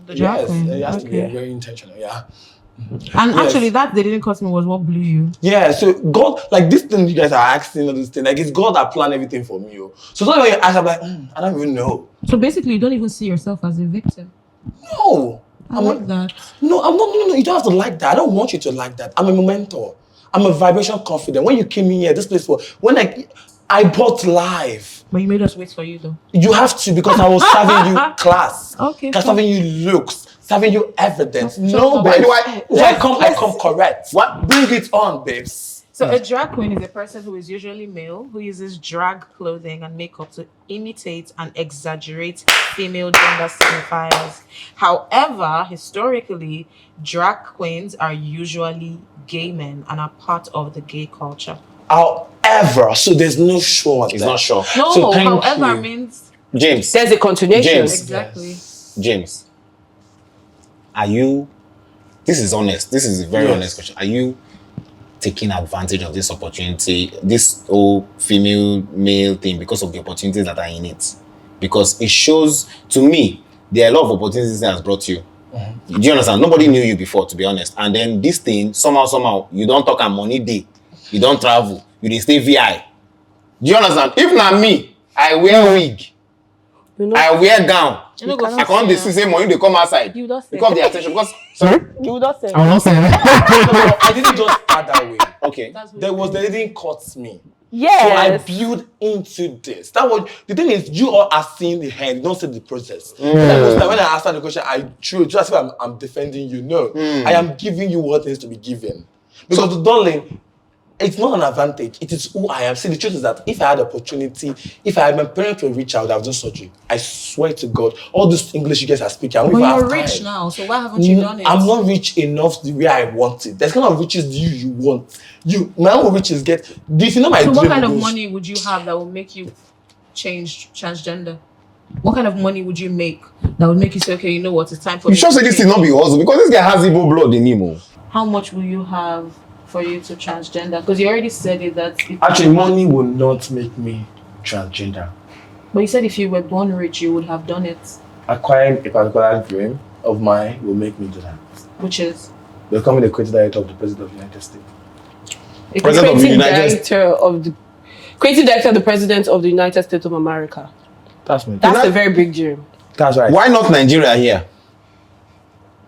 the drag Yes, queen. it has to be Okay. very intentional. Yeah. And Yes. actually, that they didn't cut me was what blew you. Yeah, so God, like this thing you guys are asking, all this thing, like it's God that planned everything for me. Oh. So that's why you ask, I'm like, I don't even know. So basically, you don't even see yourself as a victim. No, I like that. No, I'm not. No, you don't have to like that. I don't want you to like that. I'm a mentor. I'm a vibration confident. When you came in here, this place was when I brought life. But you made us wait for you, though. You have to, because I was serving you class. Okay. I'm serving you looks, serving you evidence. So- No, Why babe. do I- If I come correct. What? Bring it on, babes. So a drag queen is a person who is usually male who uses drag clothing and makeup to imitate and exaggerate female gender signifiers. However, historically, drag queens are usually gay men and are part of the gay culture. However, so there's no sure. It's not sure. No, So thank however you. means James. There's a continuation. James. exactly. James. Are you? This is honest. This is a very honest question. Are you taking advantage of this opportunity, this whole female male thing, because of the opportunities that are in it? Because it shows to me there are a lot of opportunities that has brought you. Do you understand? Nobody knew you before, to be honest. And then this thing, somehow, you don't talk and money day. You don't travel. You dey stay VI. Do you understand? If not me, I wear wig. I wear gown. I can't see say money they come outside. You don't say. Because of the attention. Because sorry, You would not say. I'm not saying that. I didn't just start that way. Okay. They didn't cut me. Yes. So I build into this. That was the thing is you all are seeing the hand, don't see the process. When I answer the question, I true just if I'm defending you. No, I am giving you what needs to be given. Because the darling, it's not an advantage. It is who I am. See, the truth is that if I had opportunity, if I had my parents to reach out, I would have done surgery. I swear to God, all this English you guys are speaking, I won't But even you're have rich time. now, so why haven't you done it? I'm not rich enough the way I want it. There's kind of riches you want. My own riches get. Do you know my So dream? what kind of goes- money would you have that would make you change transgender? What kind of money would you make that would make you say, okay, you know what, it's time for You me sure to say this change? thing not be hustle? Because this guy has Igbo blood in him. Oh. How much will you have for you to transgender? Because you already said it that if Actually, money will not make me transgender. But you said if you were born rich, you would have done it, Acquiring a particular dream of mine will make me do that. which is becoming the creative director of the President of the United States. President of the United Creative director of the President of the United States of America. That's a very big dream. That's right. Why not Nigeria here?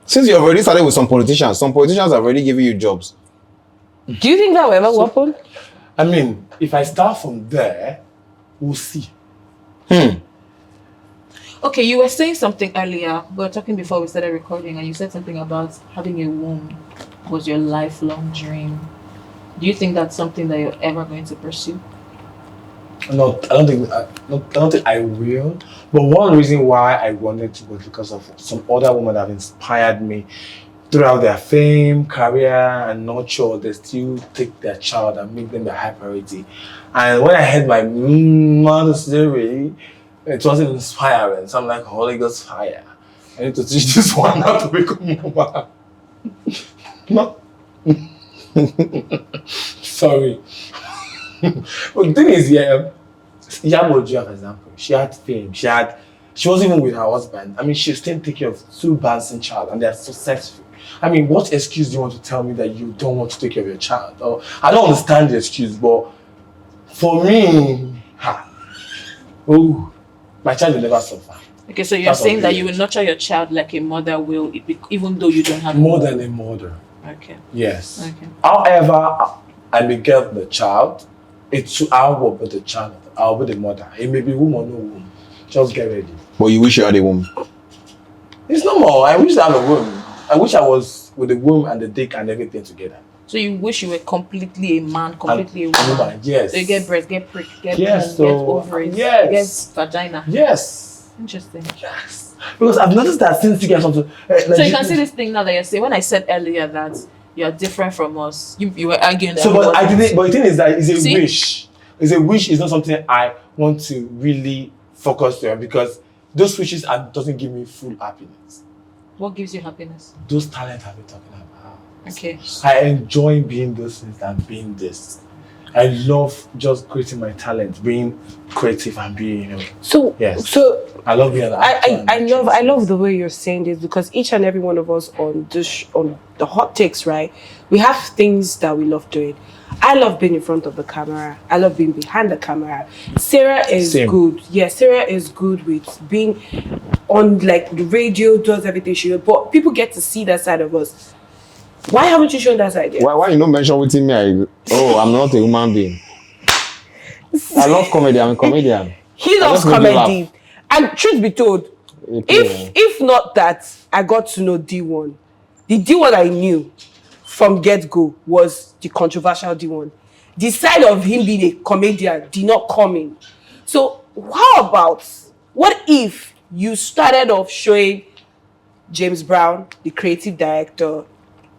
Since you've already started with some politicians have already given you jobs. Do you think that will ever happen? I mean, if I start from there, we'll see. Okay, you were saying something earlier. We were talking before we started recording, and you said something about having a womb was your lifelong dream. Do you think that's something that you're ever going to pursue? No, I don't think I will. But one reason why I wanted to was because of some other women that have inspired me throughout their fame, career, and nurture. They still take their child and make them the high priority. And when I heard my mother's story, it wasn't inspiring. So I'm like, Holy Ghost fire. I need to teach this one how to become a woman. No. Sorry. But the thing is, Yabo, for example, she had fame. She wasn't even with her husband. I mean, she still taking care of 2 bouncing child, and they're successful. I mean, what excuse do you want to tell me that you don't want to take care of your child? Or, I don't understand the excuse, but for me, my child will never suffer. Okay, so you're saying that you will nurture your child like a mother will, even though you don't have more than a mother. Okay. Yes. Okay. However, I may get the child. I will be the child. I'll be the mother. It may be womb or no womb. Just get ready. But you wish you had a womb. It's no more. I wish I had a womb. I wish I was with the womb and the dick and everything together. So you wish you were completely a man, completely a woman. Yes. So you get breast, get prick, get yes, get ovaries, get vagina. Yes. Interesting. Yes. Because I've noticed that since you get something. So you can see this thing now that you're saying. When I said earlier that you're different from us, you were arguing that. So, but I didn't. But the thing is that it's a wish. It's a wish. It's not something I want to really focus on because those wishes doesn't give me full happiness. What gives you happiness? Those talents I've been talking about. Okay. I enjoy being those things and being this. I love just creating my talent, being creative and being, So yes. So I love being an actor. I love the way you're saying this because each and every one of us on the hot takes, right? We have things that we love doing. I love being in front of the camera. I love being behind the camera. Cera is good. Yeah, Cera is good with being on like the radio, does everything she does. But people get to see that side of us. Why haven't you shown that side yet? Why you not mention with me? I'm not a human being. I love comedy. I'm a comedian. He loves comedy. And truth be told, if not that, I got to know DeeOne. The DeeOne I knew from get-go was the controversial DeeOne. The side of him being a comedian did not come in. So what if you started off showing James Brown, the creative director,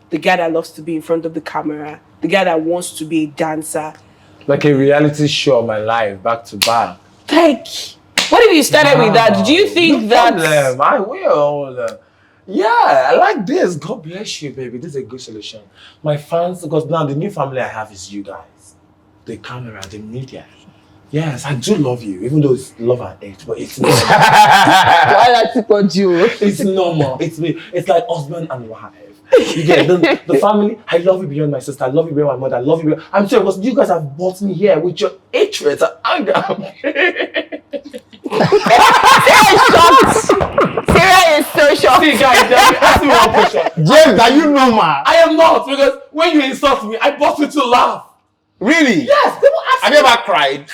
the guy that loves to be in front of the camera, the guy that wants to be a dancer. Like a reality show of my life, back to back. Like, what if you started with that? Do you think that... I will. Yeah, I like this. God bless you, baby. This is a good solution. My fans, because now the new family I have is you guys. The camera, the media. Yes, I do love you, even though it's love and hate, but it's normal. Why that's about you? It's normal. It's me. It's like husband and wife. You get the family. I love you beyond my sister. I love you beyond my mother. I love you beyond. I'm sure because you guys have brought me here with your hatred and anger. Cera is so shocked. See, guys, ask me one question. James, are you normal? I am not, because when you insult me, I burst into laugh. Really? Yes, they will ask Have you ever cried?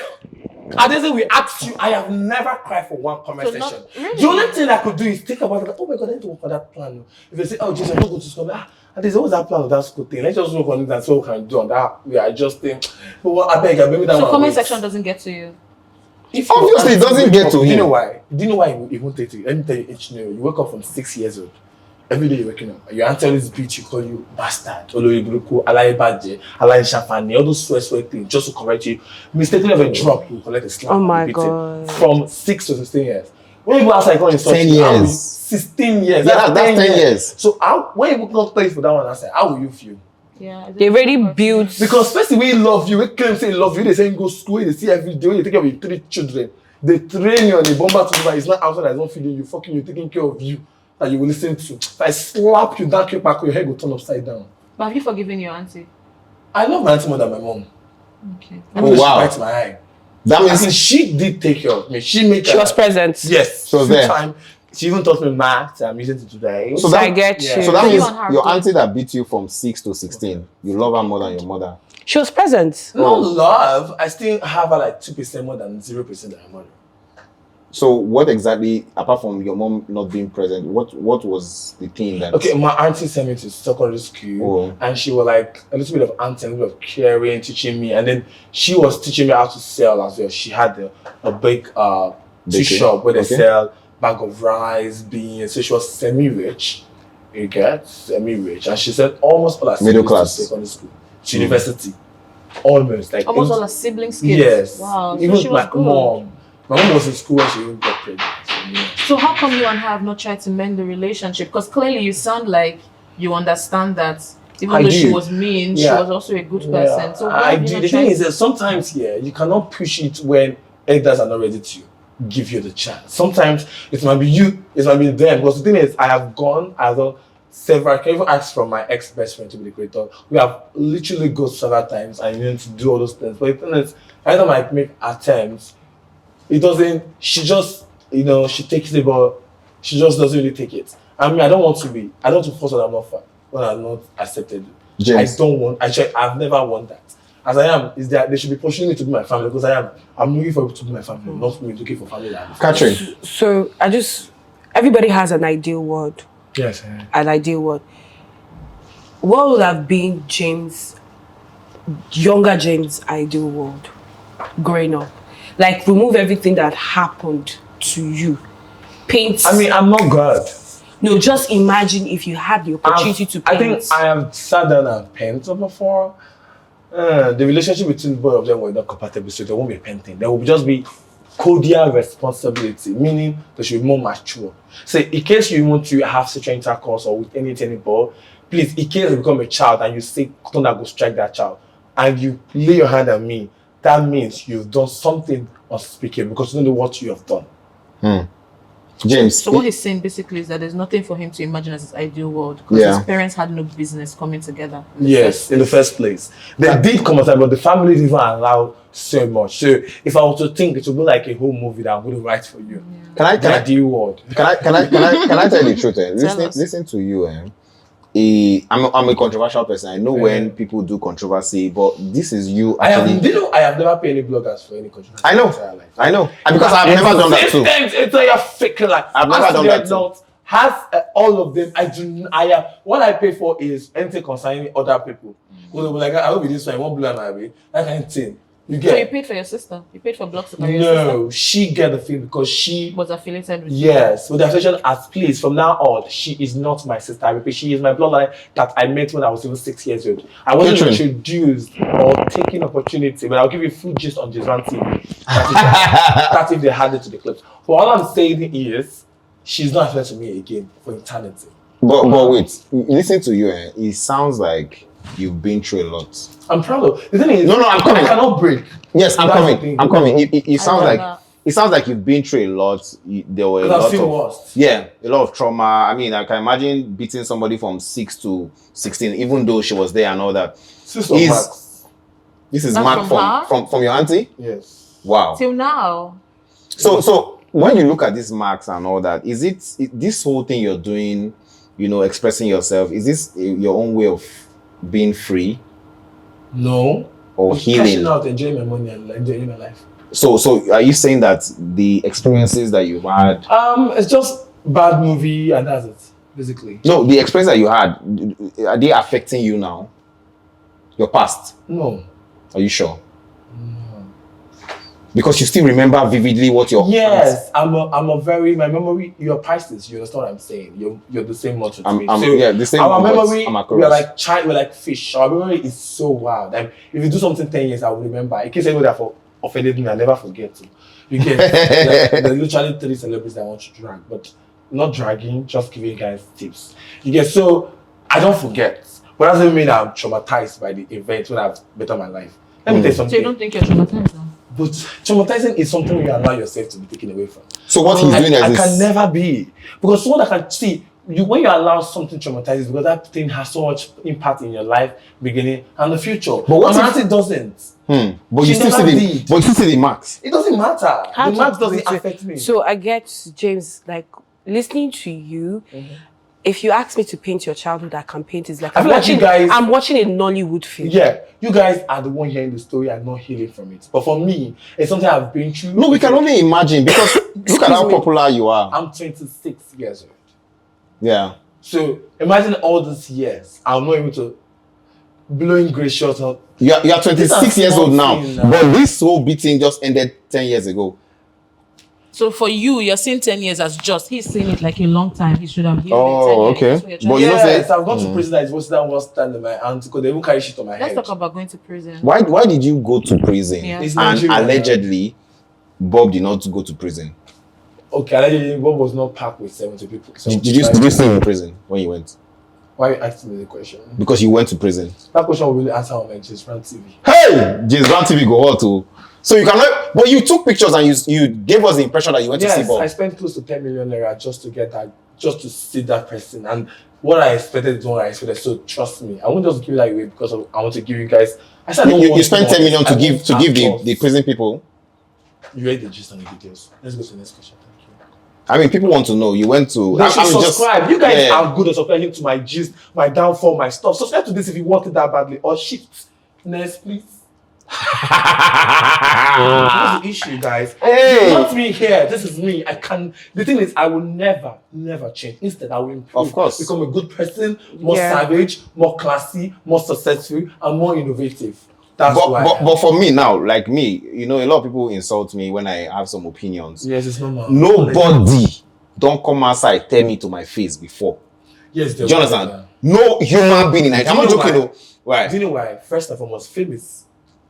And then we asked you, I have never cried for one conversation. Really? The only thing I could do is think about it, like, oh my God, I need to work on that plan. If they say, oh Jesus, I'm not going to school, and there's always that plan of that school thing. Let's just work on it and see what we can do on that. We are adjusting. But what I beg, maybe that so one. Comment section doesn't get to you. Obviously, it doesn't get to him. Do you know why? Do you know why he won't take it? Let me tell you, you wake up from 6 years old. Every day you're waking up. Your auntie always beat you, call you bastard, Oloibruku, Alaibaje, Alai Shafani, all those swear things just to correct you. Mistakenly of a drop, you collect a slap. Oh my God. From 6 to 16 years. When people ask like, oh, 10 years. 16 years. Yeah, that's 10 years. So when you not play for that one, I say, how will you feel? Yeah, they already built. Because first we love you, we claim say love you, they say go school, they see every day, you take care of your 3 children. They train you on a bomber to it's not outside, it's not feeding you, fucking you, taking care of you. that you will listen to. If I slap you that quick back, your head will turn upside down. But have you forgiven your auntie? I love my auntie more than my mom. Okay. Oh, wow. She bites my eye. That I means mean, she did take care of me. She was present. Yes. She was there. Time. She even taught me math. I'm using it today. So I get you. So that So you means and her your good? auntie that beat you from 6 to 16, you love her more than your mother. She was present. No love. I still have her like 2% more than 0% than my mother. So what exactly, apart from your mom not being present, what was the thing that... Okay, my auntie sent me to secondary school, and she was like a little bit of auntie, a little bit of caring, teaching me, and then she was teaching me how to sell as well. She had a big tea shop where they sell bag of rice, beans. So she was semi-rich. You get semi-rich, and she said almost all her middle siblings class to secondary school, to university, almost like Almost all her siblings' kids. Yes. Wow. So Even she was my good. mom. My mom was in school when she even got pregnant. So, yeah. So how come you and her have not tried to mend the relationship? Because clearly you sound like you understand that even though she was mean, she was also a good person. So why have you not The thing tried is that sometimes you cannot push it when elders are not ready to give you the chance. Sometimes it might be you, it might be them. Because the thing is, I've done several. I can even ask from my ex-best friend to be the creator. We have literally gone several times and you need to do all those things. But the thing is, every time I make attempts, it doesn't, she just, she takes it, but she just doesn't really take it. I mean, I don't want to force what I'm not fine, when I'm not accepted. James. I've never want that. As I am, is that they should be pushing me to be my family, because I'm looking for to be my family, not me looking for family. Catherine. So everybody has an ideal world. Yes. An ideal world. What would have been younger James' ideal world growing up? Like, remove everything that happened to you. Paint. I mean, I'm not God. No, just imagine if you had the opportunity to paint. I think I have sat down and painted before. The relationship between both of them were not compatible, so there won't be painting. There will just be cordial responsibility, meaning they should be more mature. So, in case you want to have sexual intercourse or with anything, please, in case you become a child and you say, "Don't go strike that child," and you lay your hand on me, that means you've done something unspeakable because you don't know what you have done. James. So what he's saying basically is that there's nothing for him to imagine as his ideal world, because his parents had no business coming together. In the first place. They did come outside, but the family didn't allow so much. So if I were to think, it would be like a whole movie that I'm going to write for you. Can I tell you the truth? Listen to you. I'm a controversial person. I know when people do controversy, but this is you actually. I have never paid any bloggers for any controversy. I know. And because I've never done that too. It's a fake life. I've never done that too. Has all of them. What I pay for is anything concerning other people. Well, like, I will be this one, won't blow my way. That kind of thing. You get. So you paid for your sister? You paid for blogs for your sister? No, she get the thing because she was affiliated with Yes, with the affiliation as please, from now on, she is not my sister. She is my bloodline that I met when I was even 6 years old. I wasn't introduced or taking opportunity, but I'll give you full gist on just one TV. That's if they had it to the clips. But all I'm saying is, she's not affiliated to me again for eternity. But wait, listen to you, it sounds like you've been through a lot. I'm proud of. The thing is, I'm coming. I cannot break. Yes, I'm coming. It sounds like you've been through a lot. There were a lot of trauma. I mean, I can imagine beating somebody from 6 to 16, even though she was there and all that. This is Mark from your auntie? Yes. Wow. Till now. So when you look at these marks and all that, is it this whole thing you're doing, expressing yourself, is this your own way of being free? No. Or healing? Cashing out, enjoying my money and enjoying my life. So are you saying that the experiences that you've had? It's just bad movie and that's it, basically. No, the experience that you had, are they affecting you now? Your past? No. Are you sure? No. Because you still remember vividly what your Yes, my memory, you're priceless, you understand what I'm saying? You're the same much to me. The same. Our memory, we're like fish. Our memory is so wild. Like, if you do something 10 years, I will remember. In case anybody that offended me, I never forget to. You get there's literally 3 celebrities that I want to drag, but not dragging, just giving you guys tips. You get, so I don't forget. But that doesn't mean I'm traumatized by the event when I've bettered my life. Let me tell you something. So you don't think you're traumatized now? But traumatizing is something you allow yourself to be taken away from. So what he's doing I can never be. Because someone that can see, when you allow something traumatizing, because that thing has so much impact in your life, beginning and the future. But what if it doesn't? But you still see the marks. It doesn't matter. The marks doesn't affect me. So I get, James, like, listening to you, if you ask me to paint your childhood, I can paint it. Like, I'm watching a Nollywood film. Yeah, you guys are the one hearing the story and not healing from it. But for me, it's something I've been through. No, we can only imagine, because look at how popular you are. I'm 26 years old. Yeah. So imagine all these years, I'm not able to blowing gray shots up. You are 26 years old now, but this whole beating just ended 10 years ago. So for you, you're seeing 10 years as just. He's saying it like a long time. He should have healed it 10 years. Okay. But you know, I've gone to prison. That is worse than what's standing my aunt because they even carry shit on my head. Let's talk about going to prison. Why did you go to prison? Yeah. And allegedly, Bob did not go to prison. Okay, allegedly, Bob was not packed with 70 people. Did you stay in prison when you went? Why are you asking me the question? Because you went to prison. That question will really answer on my James Brown TV. Hey! James Brown TV go hot too. So you cannot, but you took pictures and you gave us the impression that you went to see Bob. I spent close to 10 million naira just to get that, just to see that person. And what I expected is what I expected. So trust me, I won't just give that away because I want to give you guys. I said you spent 10 million to give the prison people. You read the gist on the details. Let's go to the next question. Thank you. I mean, people want to know. You went to. They should subscribe. You guys are good at subscribing to my gist, my downfall, my stuff. Subscribe to this if you want it that badly. Or shift. Next, please. What's the issue, guys? Hey. You want me here. This is me. The thing is, I will never change. Instead, I will improve. Of course. Become a good person, more savage, more classy, more successful, and more innovative. But for me now, like me, you know, a lot of people insult me when I have some opinions. Yes, it's normal. Nobody don't come outside tell me to my face before. Yes, do you understand? No human being in it. I'm not joking though. Why? Do you know why? First and foremost, fame is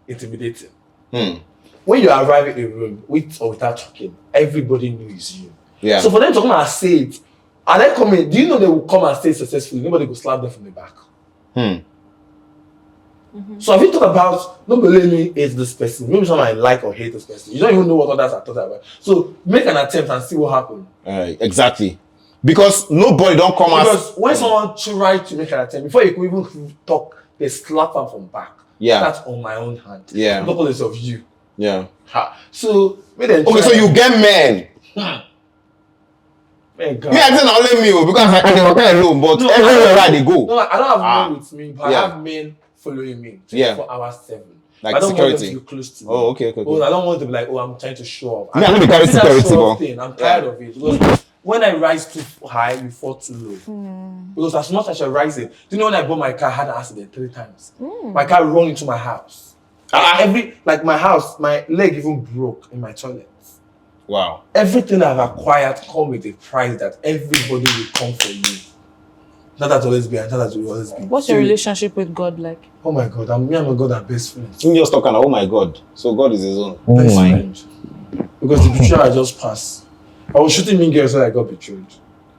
intimidating. When you arrive in a room with or without talking, everybody knows you. Yeah. So for them to come and say it, and then come in, do you know they will come and say it successfully? Nobody will slap them from the back. So if you talk about, don't believe me, it's this person. Maybe someone I like or hate this person. You don't even know what others are talking about. So make an attempt and see what happens. Exactly. Because nobody don't come out. Because when someone tries to make an attempt, before you can even talk, they slap them from back. Yeah. That's on my own hand. Yeah. Regardless of you. Yeah. So okay, so you get men. Man, God. Me, I think only me because I don't alone, but everywhere they go. No, I don't have men with me, but I have men following me 24 hours 7. Like I don't security. want them to be close to me. Oh, okay. Because I don't want to be like, I'm trying to show off. I don't be carrying security, I'm tired of it. Because when I rise too high, you fall too low. Because as much as you're rising, do you know when I bought my car, I had an accident 3 times. My car ran into my house. My house, my leg even broke in my toilet. Wow. Everything I've acquired comes with a price that everybody will come for you. Not that always be, and that will always be. What's your relationship with God like? Oh my God, me and my God are best friends. You just talking, oh my God. So God is his own. Best friend. Because the betrayal I just passed. I was shooting mean girls when I got betrayed.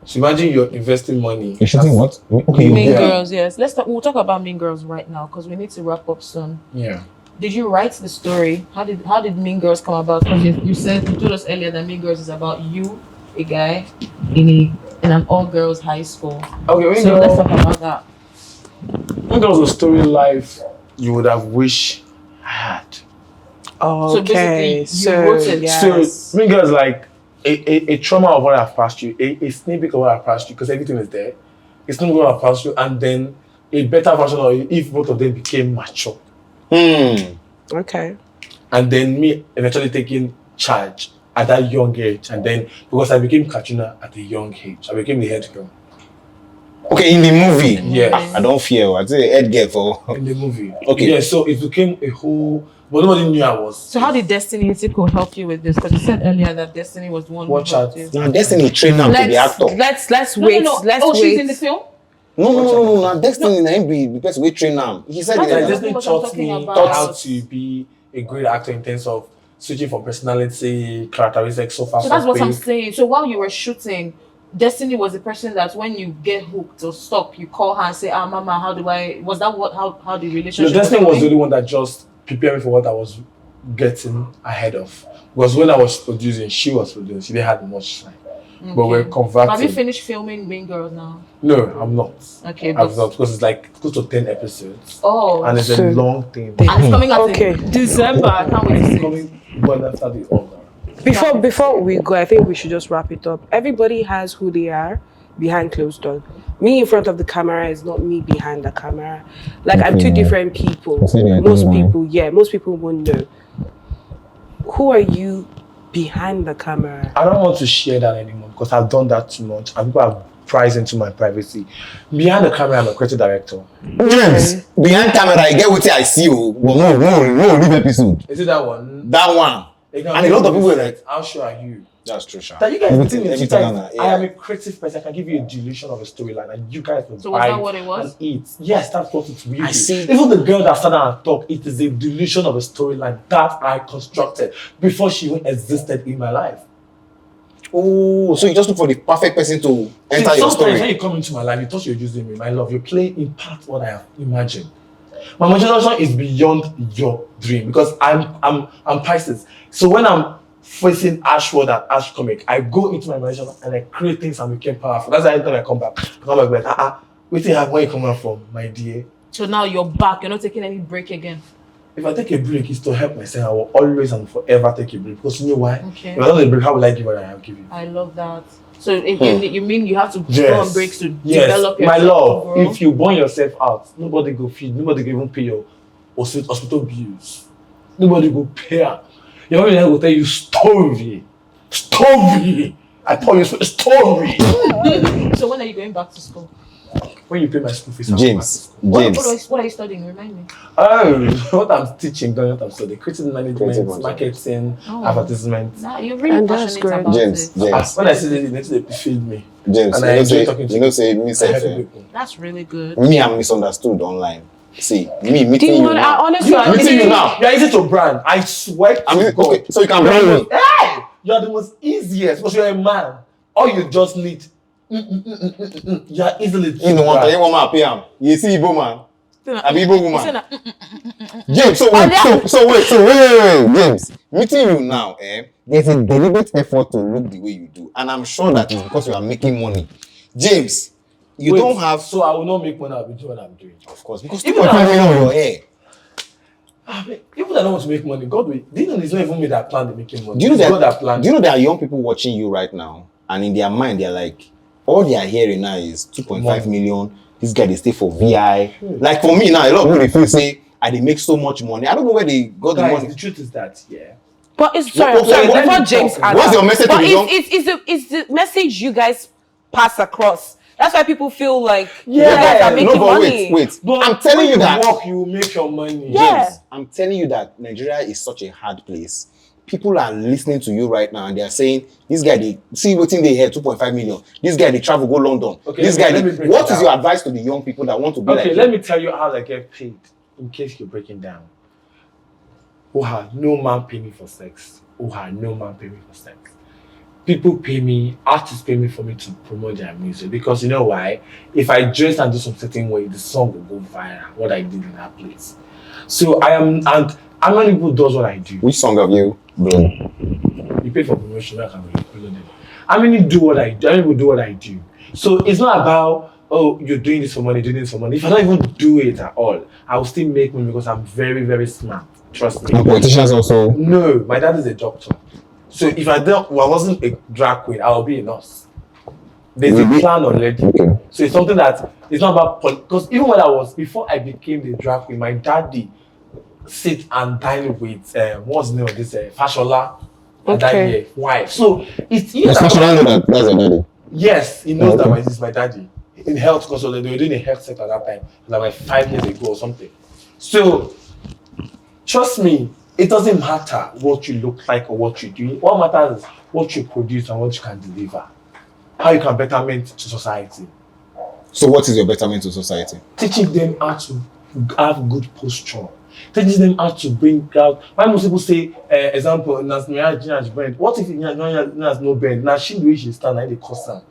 So imagine you're investing money. You're shooting what? Okay. Mean girls, yes. We'll talk about Mean Girls right now because we need to wrap up soon. Yeah. Did you write the story? How did Mean Girls come about? Because you told us earlier that Mean Girls is about you, a guy, in an all-girls high school. Okay, so let's talk about that. Mean Girls was a story life you would have wished I had. Oh, so basically, you wrote it. Yes. So Mean Girls like a trauma of what I've passed through, a snippet of what I've passed through, because everything is there. It's not what I've passed through, and then a better version of it if both of them became mature. Okay. And then me eventually taking charge at that young age, and then because I became Katrina at a young age, I became the head girl. Okay, in the movie. Yeah. I don't fear. I say head girl for in the movie. Okay. Yeah, so it became a whole, but nobody knew I was. So how did Destiny Itiko help you with this? Because you said earlier that Destiny was the one. Watch out. Now Destiny trained now to be actor. Let's wait. No. Let's wait. She's in the film. No. Now Destiny na him be the person we train now. He said Destiny taught me how to be a great actor in terms of switching from personality, characteristics, so far. So that's what I'm saying. So while you were shooting, Destiny was the person that when you get hooked or stuck, you call her and say, Mama, how do I? Was that how the relationship? No, Destiny was the only one that just prepared me for what I was getting ahead of. Because when I was producing, she was producing. She didn't have much time. Okay. But we're converting. Have you finished filming Mean Girls now? No, I'm not. Okay, I've not, because it's like close to 10 episodes. Oh. And it's a long thing. And it's coming out in December. I can't wait to see it. Coming one after the other. Before we go, I think we should just wrap it up. Everybody has who they are behind closed doors. Me in front of the camera is not me behind the camera. Like, I'm two different people. Most people won't know. Who are you behind the camera? I don't want to share that anymore because I've done that too much and people have prized into my privacy. Behind the camera, I'm a creative director. Yes. Behind camera, I get what I see. But no, leave episode. Is it that one? That one. And a lot of people were like, how sure are you? That's true, Sha. That you guys I am a creative person. I can give you a delusion of a storyline and you guys will buy that what it was? and eat. Yes, that's what it really I see. Even the girl that sat down and talked, it is a delusion of a storyline that I constructed before she even existed in my life. Oh, so you just look for the perfect person to enter your story. When you come into my life, you thought you're using me, my love. You're playing in part what I have imagined. My imagination is beyond your dream because I'm Pisces. So when I'm facing Ashwood and Ash comic, I go into my imagination and I create things and become powerful. That's why anytime I come back like, wait till where you coming from, my dear. So now you're back. You're not taking any break again. If I take a break, it's to help myself. I will always and forever take a break because you know why? Okay. If I don't take a break, how will I give what I have given? I love that. So if you mean you have to go on breaks to develop yourself? My love, overall? if you burn yourself out, nobody go feed, nobody go even pay your hospital bills. Nobody go pay. Your mom will tell you story. I promise you, story. So when are you going back to school? When you pay my school fees, James. What are you studying? Remind me. What I'm teaching, what I'm studying, creative management, marketing, advertisement. Nah, you're really passionate about James. When I see this, they feed me. James, and I enjoy talking to you. That's really good. Me, I'm misunderstood online. See, me meeting you now. Honestly, Meeting you now. You're easy to brand. I swear to God. Okay, so you can brand me. Hey! You're the most easiest because you're a man. All you just need. You're easily You know what? You want my PM. You see Igbo man. I be Igbo woman. James, so wait, James. Meeting you now, there's a deliberate effort to look the way you do, and I'm sure that is because you are making money. James, you don't have. So I will not make money. I'll be doing what I'm doing. Of course, because people are coming on your hair. People that don't want to make money, God will. Do you know it's not even me that plan to making money? Do you know God that plan? Do you know there are young people watching you right now, and in their mind they're like, all they are hearing now is 2.5 million. This guy they stay for VI. Like for me now, a lot of people feel say, I they make so much money. I don't know where they got the money. The truth is that, But it's sorry, before James answers. What's your message to the young? It's the message you guys pass across. That's why people feel like you guys are making money. Wait. But I'm telling you that work, you make your money. Yeah. James, I'm telling you that Nigeria is such a hard place. People are listening to you right now and they are saying, this guy, they see what's in their head, 2.5 million. This guy, they travel, go London. Okay, this guy, what is your advice to the young people that want to be like you? Okay, let me tell you how I get paid, in case you're breaking down. No man pay me for sex. No man pay me for sex. People pay me, artists pay me for me to promote their music. Because you know why? If I dress and do some certain way, the song will go viral, what I did in that place. So I am, and how many people does what I do? Which song have you blown? You pay for promotion, I can upload it. How many do what I do? How many people do what I do? So it's not about, oh, you're doing this for money, doing this for money. If I don't even do it at all, I will still make money because I'm very, very smart. Trust me. And politicians also? No, my dad is a doctor. So if I wasn't a drag queen, I would be a nurse. There's a plan already. Okay. So it's something that it's not about because even when before I became the drag queen, my daddy sit and dine with what's the name of this Fashola wife. So it's Fashola know that's a daddy. Yes, he knows that this is my daddy. In health, because they were doing a health sector at that time, like 5 years ago or something. So trust me, it doesn't matter what you look like or what you do. What matters is what you produce and what you can deliver. How you can betterment to society. So what is your betterment to society? Teaching them how to have good posture. Teaching them how to bring out. Why most people say, example, Nas bend. What if Nas no bend? Now she the way she stand, like they cost her.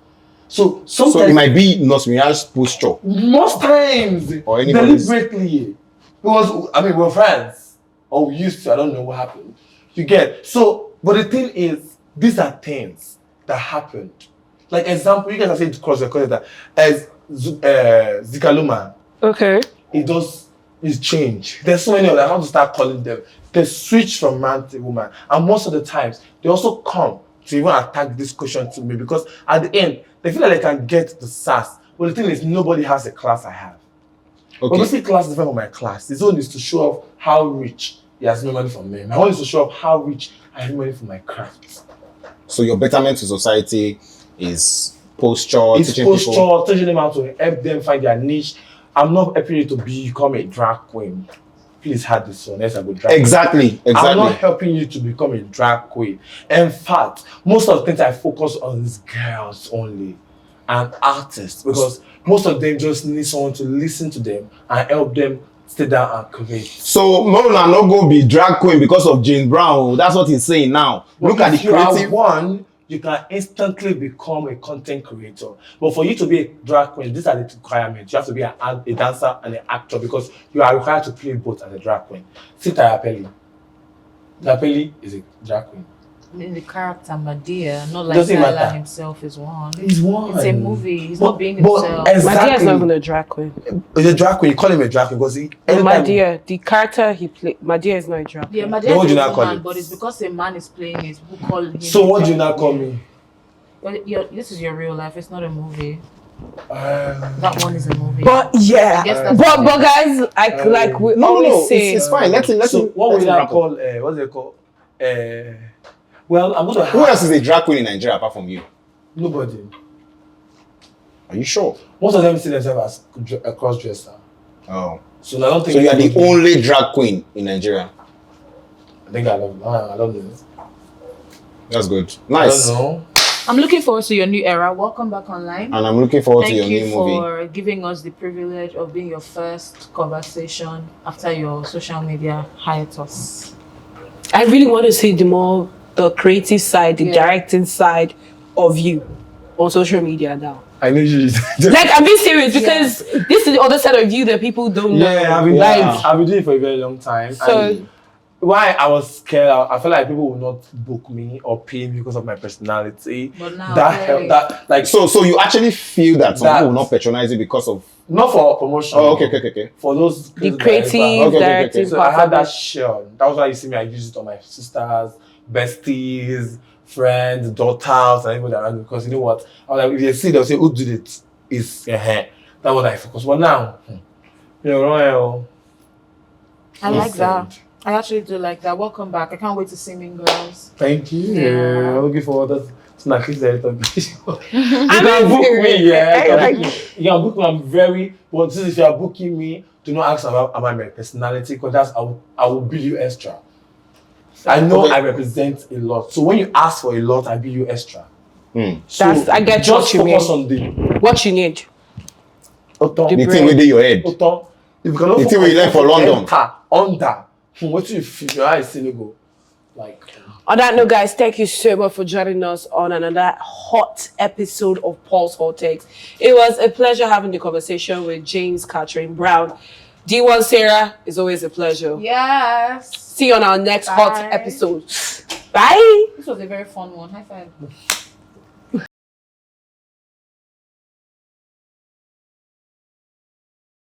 So sometimes it might be Nas posture. Most times, or deliberately. Because we're friends. or we used to. I don't know what happened. You get so, but the thing is, these are things that happened. Like example, you guys are saying cross recorded that as Zikaluma. Okay. It does is change. There's so many of them. I have to start calling them. They switch from man to woman, and most of the times they also come to even attack this question to me because at the end they feel like they can get the sass. But the thing is, nobody has the class I have. Okay. Obviously, class is different from my class. His own is to show off how rich he has no money from me. My own is to show off how rich I have money from my craft. So your betterment to society is posture, It's teaching posture, people. teaching them how to help them find their niche. I'm not helping you to become a drag queen. Please have this one. Let's go drag queen. Exactly. I'm not helping you to become a drag queen. In fact, most of the things I focus on is girls only and artists because most of them just need someone to listen to them and help them stay down and create. So Mona no go be drag queen because of James Brown. That's what he's saying now. But Look at the if you are creative. one, you can instantly become a content creator. But for you to be a drag queen, these are the requirements. You have to be a dancer and an actor because you are required to play both as a drag queen. See Tayapeli. Tayapeli is a drag queen. I mean, the character Madea, not like Doesn't Tyler matter. himself is one. He's one. It's a movie. He's But- not being but himself. exactly. Madea is not even a drag queen. He's a drag queen. You call him a drag queen because he. anytime- Madea, the character he played, Madea is not a drag Yeah, queen. What Madea would is you a now call woman, it? but it's because a man is playing it. People call him. So what do you now call me? Well, this is your real life. It's not a movie. That one is a movie. But yeah, I guess that's but guys, like we always say, it's fine. Let him. So what would you now wrap up. call? What's it called? Well, I'm going to. Who else is a drag queen in Nigeria apart from you? Nobody. Are you sure? Most of them see themselves as a cross-dresser. Oh. So I don't think. So you are the only drag queen in Nigeria. I think I don't know. That's good. I Nice. don't know. I'm looking forward to your new era. Welcome back online. And I'm looking forward to Thank your you new movie. for giving us the privilege of being your first conversation after your social media hiatus. I really want to see the creative side, the directing side of you on social media now. I know you. Like I'm being serious because this is the other side of you that people don't know. Yeah, I've been doing it for a very long time. So- And why I was scared, I felt like people would not book me or pay me because of my personality. But now, that helped. That like So you actually feel that some That- people will not patronize you because of. not for promotion. Oh, okay. For those The directors. creative Okay. directing So I had part that of it. shell. That was why you see me. I use it on my sisters, besties, friends, daughters, and everybody around me. Because you know what? I was like, if they see, they'll say, "Who did it?" It's that was I focus. But now, royal. I like that. I actually do like that. Welcome back. I can't wait to see Mean Girls. Thank you. Yeah. I'm looking forward to snack is there. You I'm can book serious. me, yeah. I You can book me. I'm very. But since if you are booking me, do not ask about my personality because that's I will bill you extra. I know Okay. I represent a lot, so when you ask for a lot, I bill you extra. So I get just what you focus mean. on the What you need. Oton. The thing within your head. Oton. If you cannot The thing we learn for London. Under. What you feel? Your eyes still go like. On that note, guys, thank you so much for joining us on another hot episode of Paul's Hot Takes. It was a pleasure having the conversation with James Catherine Brown. DeeOne Cera, it's always a pleasure. Yes. See you on our next hot Bye. episode. Bye. This was a very fun one. High five.